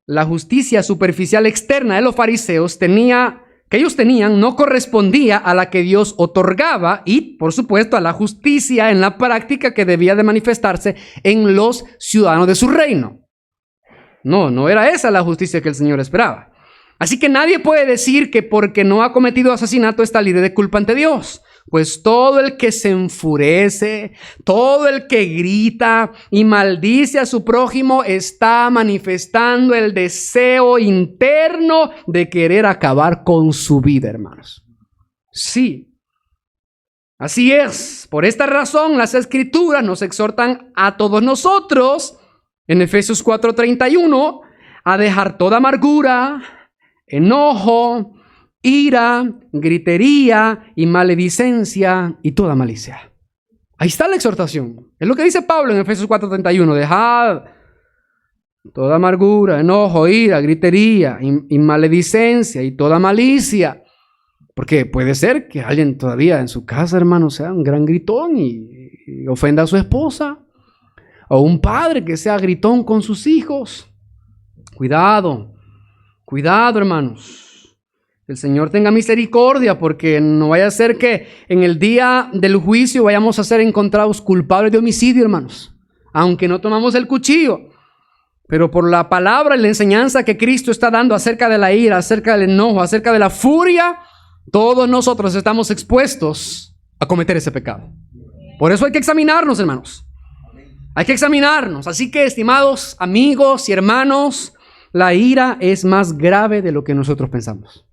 la justicia superficial externa de los fariseos que ellos tenían no correspondía a la que Dios otorgaba y, por supuesto, a la justicia en la práctica que debía de manifestarse en los ciudadanos de su reino. No era esa la justicia que el Señor esperaba. Así que nadie puede decir que porque no ha cometido asesinato está libre de culpa ante Dios. Pues todo el que se enfurece, todo el que grita y maldice a su prójimo está manifestando el deseo interno de querer acabar con su vida, hermanos. Sí, así es. Por esta razón las Escrituras nos exhortan a todos nosotros, en Efesios 4:31, a dejar toda amargura, enojo, ira, gritería y maledicencia y toda malicia. Ahí está la exhortación. Es lo que dice Pablo en Efesios 4:31. Dejad toda amargura, enojo, ira, gritería y maledicencia y toda malicia. Porque puede ser que alguien todavía en su casa, hermano, sea un gran gritón y ofenda a su esposa. O un padre que sea gritón con sus hijos. Cuidado, hermanos. El Señor tenga misericordia, porque no vaya a ser que en el día del juicio vayamos a ser encontrados culpables de homicidio, hermanos. Aunque no tomamos el cuchillo. Pero por la palabra y la enseñanza que Cristo está dando acerca de la ira, acerca del enojo, acerca de la furia, todos nosotros estamos expuestos a cometer ese pecado. Por eso hay que examinarnos, hermanos. Hay que examinarnos. Así que, estimados amigos y hermanos, la ira es más grave de lo que nosotros pensamos.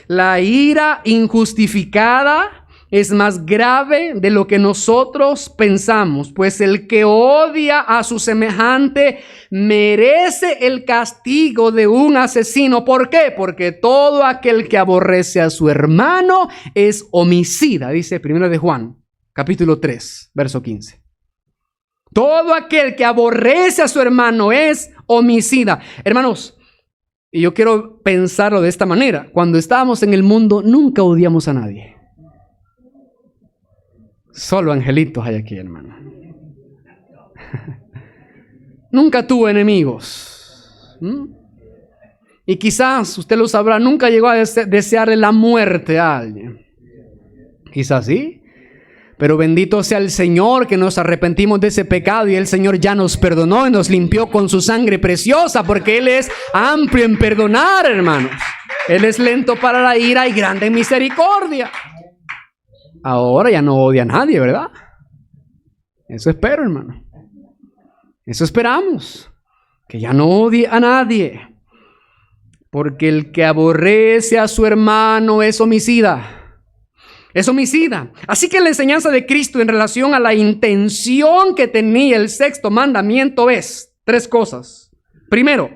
La ira injustificada es más grave de lo que nosotros pensamos, pues el que odia a su semejante merece el castigo de un asesino. ¿Por qué? Porque todo aquel que aborrece a su hermano es homicida, dice 1 de Juan, capítulo 3, verso 15. Todo aquel que aborrece a su hermano es homicida. Hermanos, y yo quiero pensarlo de esta manera. Cuando estábamos en el mundo, nunca odiamos a nadie. Solo angelitos hay aquí, hermano. Nunca tuvo enemigos. Y quizás, usted lo sabrá, nunca llegó a desearle la muerte a alguien. Quizás sí. Pero bendito sea el Señor, que nos arrepentimos de ese pecado y el Señor ya nos perdonó y nos limpió con su sangre preciosa, porque Él es amplio en perdonar, hermanos. Él es lento para la ira y grande en misericordia. Ahora ya no odia a nadie, ¿verdad? Eso espero, hermano. Eso esperamos. Que ya no odie a nadie. Porque el que aborrece a su hermano es homicida. Es homicida. Así que la enseñanza de Cristo en relación a la intención que tenía el sexto mandamiento es 3 cosas. Primero,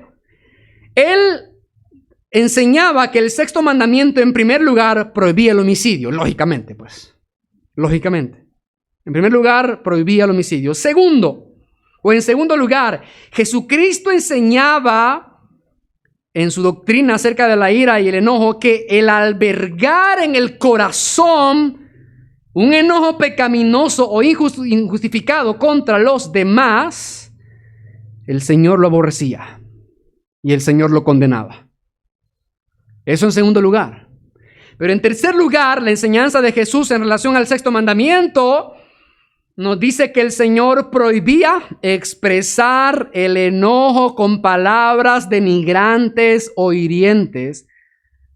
Él enseñaba que el sexto mandamiento en primer lugar prohibía el homicidio. Lógicamente, pues. Lógicamente. En primer lugar, prohibía el homicidio. En segundo lugar, Jesucristo enseñaba en su doctrina acerca de la ira y el enojo que el albergar en el corazón un enojo pecaminoso o injustificado contra los demás, el Señor lo aborrecía y el Señor lo condenaba. Eso en segundo lugar. Pero en tercer lugar, la enseñanza de Jesús en relación al sexto mandamiento nos dice que el Señor prohibía expresar el enojo con palabras denigrantes o hirientes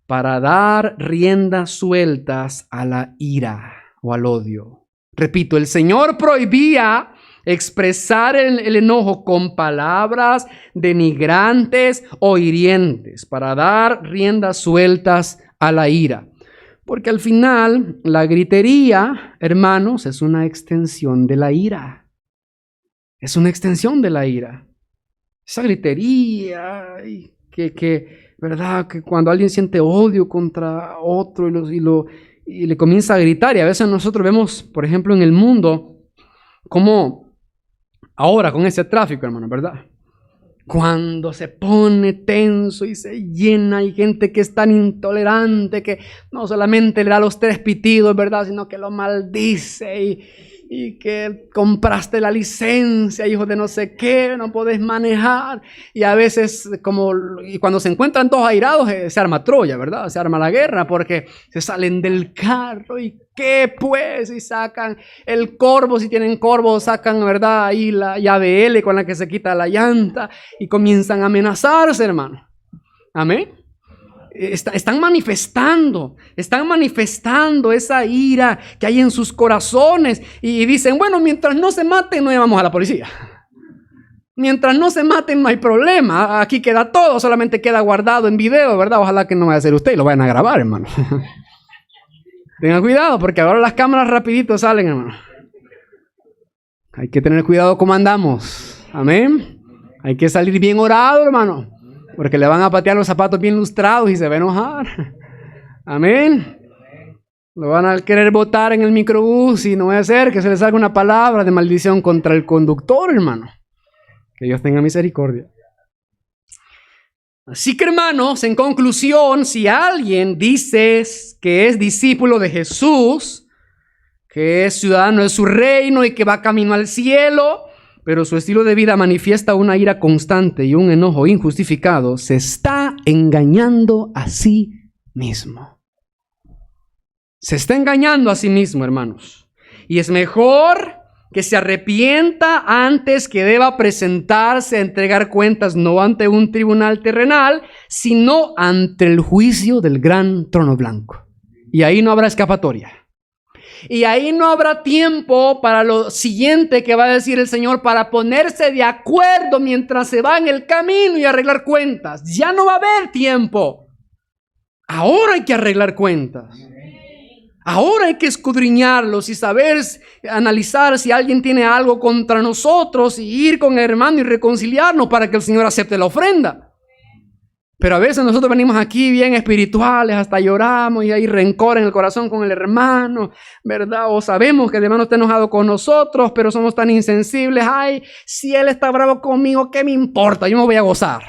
para dar riendas sueltas a la ira o al odio. Repito, el Señor prohibía expresar el enojo con palabras denigrantes o hirientes para dar riendas sueltas a la ira. Porque al final, la gritería, hermanos, es una extensión de la ira. Es una extensión de la ira. Esa gritería, ¿verdad? Que cuando alguien siente odio contra otro y le comienza a gritar. Y a veces nosotros vemos, por ejemplo, en el mundo, como ahora con ese tráfico, hermano, ¿verdad? Cuando se pone tenso y se llena, hay gente que es tan intolerante que no solamente le da los 3 pitidos, ¿verdad? Sino que lo maldice y que compraste la licencia, hijo de no sé qué, no podés manejar. Y a veces, y cuando se encuentran todos airados, se arma Troya, ¿verdad? Se arma la guerra porque se salen del carro y qué pues, y sacan el corvo, si tienen corvo, sacan, ¿verdad? Ahí la llave L con la que se quita la llanta y comienzan a amenazarse, hermano. Amén. Están manifestando esa ira que hay en sus corazones y dicen, bueno, mientras no se maten no llamamos a la policía. Mientras no se maten no hay problema, aquí queda todo, solamente queda guardado en video, ¿verdad? Ojalá que no vaya a ser usted y lo vayan a grabar, hermano. Tengan cuidado porque ahora las cámaras rapidito salen, hermano. Hay que tener cuidado cómo andamos, amén. Hay que salir bien orado, hermano. Porque le van a patear los zapatos bien lustrados y se va a enojar. Amén. Lo van a querer botar en el microbús y no va a ser que se le salga una palabra de maldición contra el conductor, hermano. Que Dios tenga misericordia. Así que, hermanos, en conclusión, si alguien dice que es discípulo de Jesús, que es ciudadano de su reino y que va camino al cielo, pero su estilo de vida manifiesta una ira constante y un enojo injustificado, se está engañando a sí mismo. Se está engañando a sí mismo, hermanos. Y es mejor que se arrepienta antes que deba presentarse a entregar cuentas no ante un tribunal terrenal, sino ante el juicio del gran trono blanco. Y ahí no habrá escapatoria. Y ahí no habrá tiempo para lo siguiente que va a decir el Señor, para ponerse de acuerdo mientras se va en el camino y arreglar cuentas. Ya no va a haber tiempo. Ahora hay que arreglar cuentas. Ahora hay que escudriñarlos y saber, analizar si alguien tiene algo contra nosotros y ir con el hermano y reconciliarnos para que el Señor acepte la ofrenda. Pero a veces nosotros venimos aquí bien espirituales, hasta lloramos y hay rencor en el corazón con el hermano, ¿verdad? O sabemos que el hermano está enojado con nosotros, pero somos tan insensibles. Ay, si él está bravo conmigo, ¿qué me importa? Yo me voy a gozar.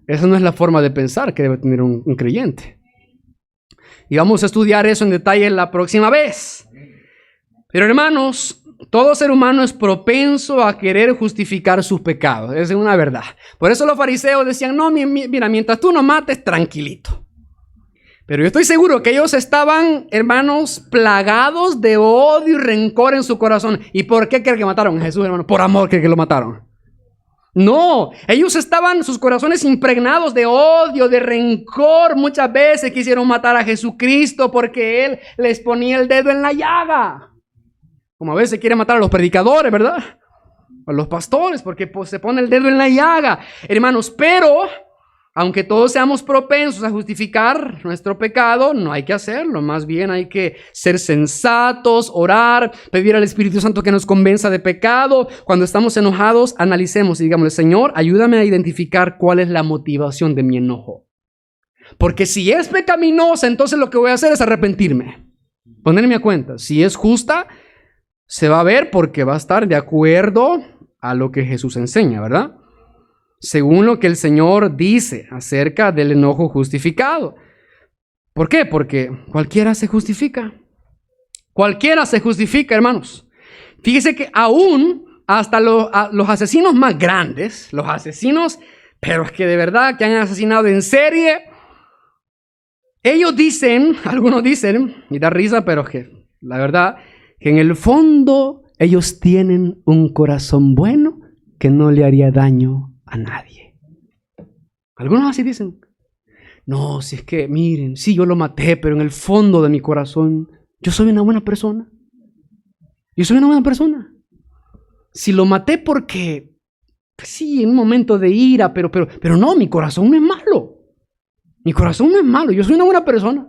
Esa no es la forma de pensar que debe tener un creyente. Y vamos a estudiar eso en detalle la próxima vez. Pero hermanos, todo ser humano es propenso a querer justificar sus pecados. Esa es una verdad. Por eso los fariseos decían, no, mira, mientras tú no mates, tranquilito. Pero yo estoy seguro que ellos estaban, hermanos, plagados de odio y rencor en su corazón. ¿Y por qué creen que mataron a Jesús, hermano? Por amor que lo mataron. No, ellos estaban, sus corazones impregnados de odio, de rencor. Muchas veces quisieron matar a Jesucristo porque Él les ponía el dedo en la llaga. Como a veces quiere matar a los predicadores, ¿verdad? A los pastores, porque pues, se pone el dedo en la llaga. Hermanos, pero aunque todos seamos propensos a justificar nuestro pecado, no hay que hacerlo. Más bien hay que ser sensatos, orar, pedir al Espíritu Santo que nos convenza de pecado. Cuando estamos enojados, analicemos y digámosle, Señor, ayúdame a identificar cuál es la motivación de mi enojo. Porque si es pecaminosa, entonces lo que voy a hacer es arrepentirme. Ponerme a cuenta. Si es justa, se va a ver porque va a estar de acuerdo a lo que Jesús enseña, ¿verdad? Según lo que el Señor dice acerca del enojo justificado. ¿Por qué? Porque cualquiera se justifica. Cualquiera se justifica, hermanos. Fíjese que aún hasta los asesinos más grandes, los asesinos, pero es que de verdad que han asesinado en serie, ellos dicen, algunos dicen, y da risa, pero es que la verdad, que en el fondo ellos tienen un corazón bueno que no le haría daño a nadie. Algunos así dicen. No, si es que, miren, sí, yo lo maté, pero en el fondo de mi corazón, yo soy una buena persona. Yo soy una buena persona. Si lo maté porque, pues sí, en un momento de ira, pero no, mi corazón no es malo. Mi corazón no es malo, yo soy una buena persona.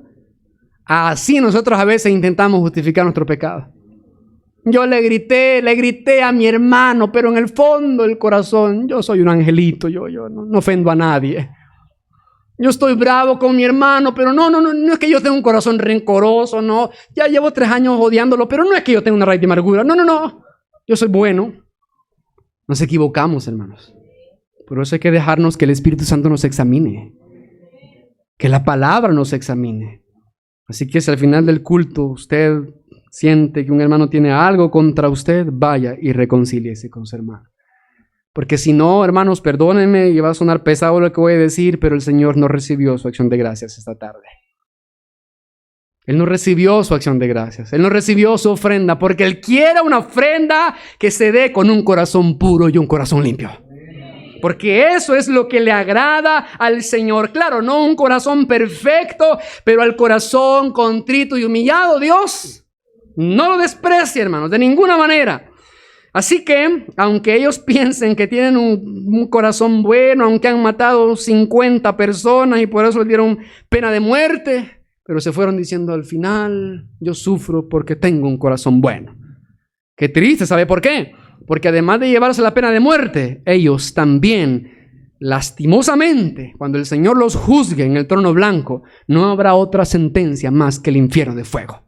Así nosotros a veces intentamos justificar nuestro pecado. Yo le grité a mi hermano, pero en el fondo del corazón, yo soy un angelito, yo no ofendo a nadie. Yo estoy bravo con mi hermano, pero no es que yo tenga un corazón rencoroso, no. Ya llevo 3 años odiándolo, pero no es que yo tenga una raíz de amargura. No. Yo soy bueno. Nos equivocamos, hermanos. Por eso hay que dejarnos que el Espíritu Santo nos examine. Que la palabra nos examine. Así que si al final del culto usted siente que un hermano tiene algo contra usted, vaya y reconcíliese con su hermano. Porque si no, hermanos, perdónenme y va a sonar pesado lo que voy a decir, pero el Señor no recibió su acción de gracias esta tarde. Él no recibió su acción de gracias. Él no recibió su ofrenda porque Él quiere una ofrenda que se dé con un corazón puro y un corazón limpio. Porque eso es lo que le agrada al Señor. Claro, no un corazón perfecto, pero al corazón contrito y humillado, Dios no lo desprecia, hermanos, de ninguna manera. Así que, aunque ellos piensen que tienen un corazón bueno, aunque han matado 50 personas y por eso les dieron pena de muerte, pero se fueron diciendo al final, yo sufro porque tengo un corazón bueno. Qué triste, ¿sabe por qué? Porque además de llevarse la pena de muerte, ellos también, lastimosamente, cuando el Señor los juzgue en el trono blanco, no habrá otra sentencia más que el infierno de fuego.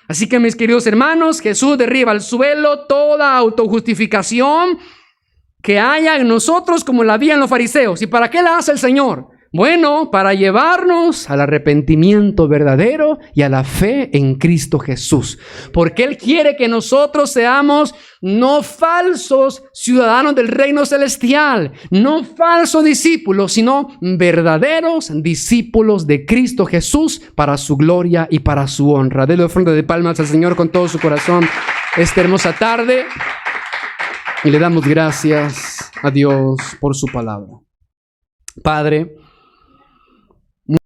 Así que, mis queridos hermanos, Jesús derriba al suelo toda autojustificación que haya en nosotros como la había en los fariseos. ¿Y para qué la hace el Señor? Bueno, para llevarnos al arrepentimiento verdadero y a la fe en Cristo Jesús. Porque Él quiere que nosotros seamos no falsos ciudadanos del reino celestial, no falsos discípulos, sino verdaderos discípulos de Cristo Jesús para su gloria y para su honra. Dele ofrenda de palmas al Señor con todo su corazón esta hermosa tarde y le damos gracias a Dios por su palabra. Padre,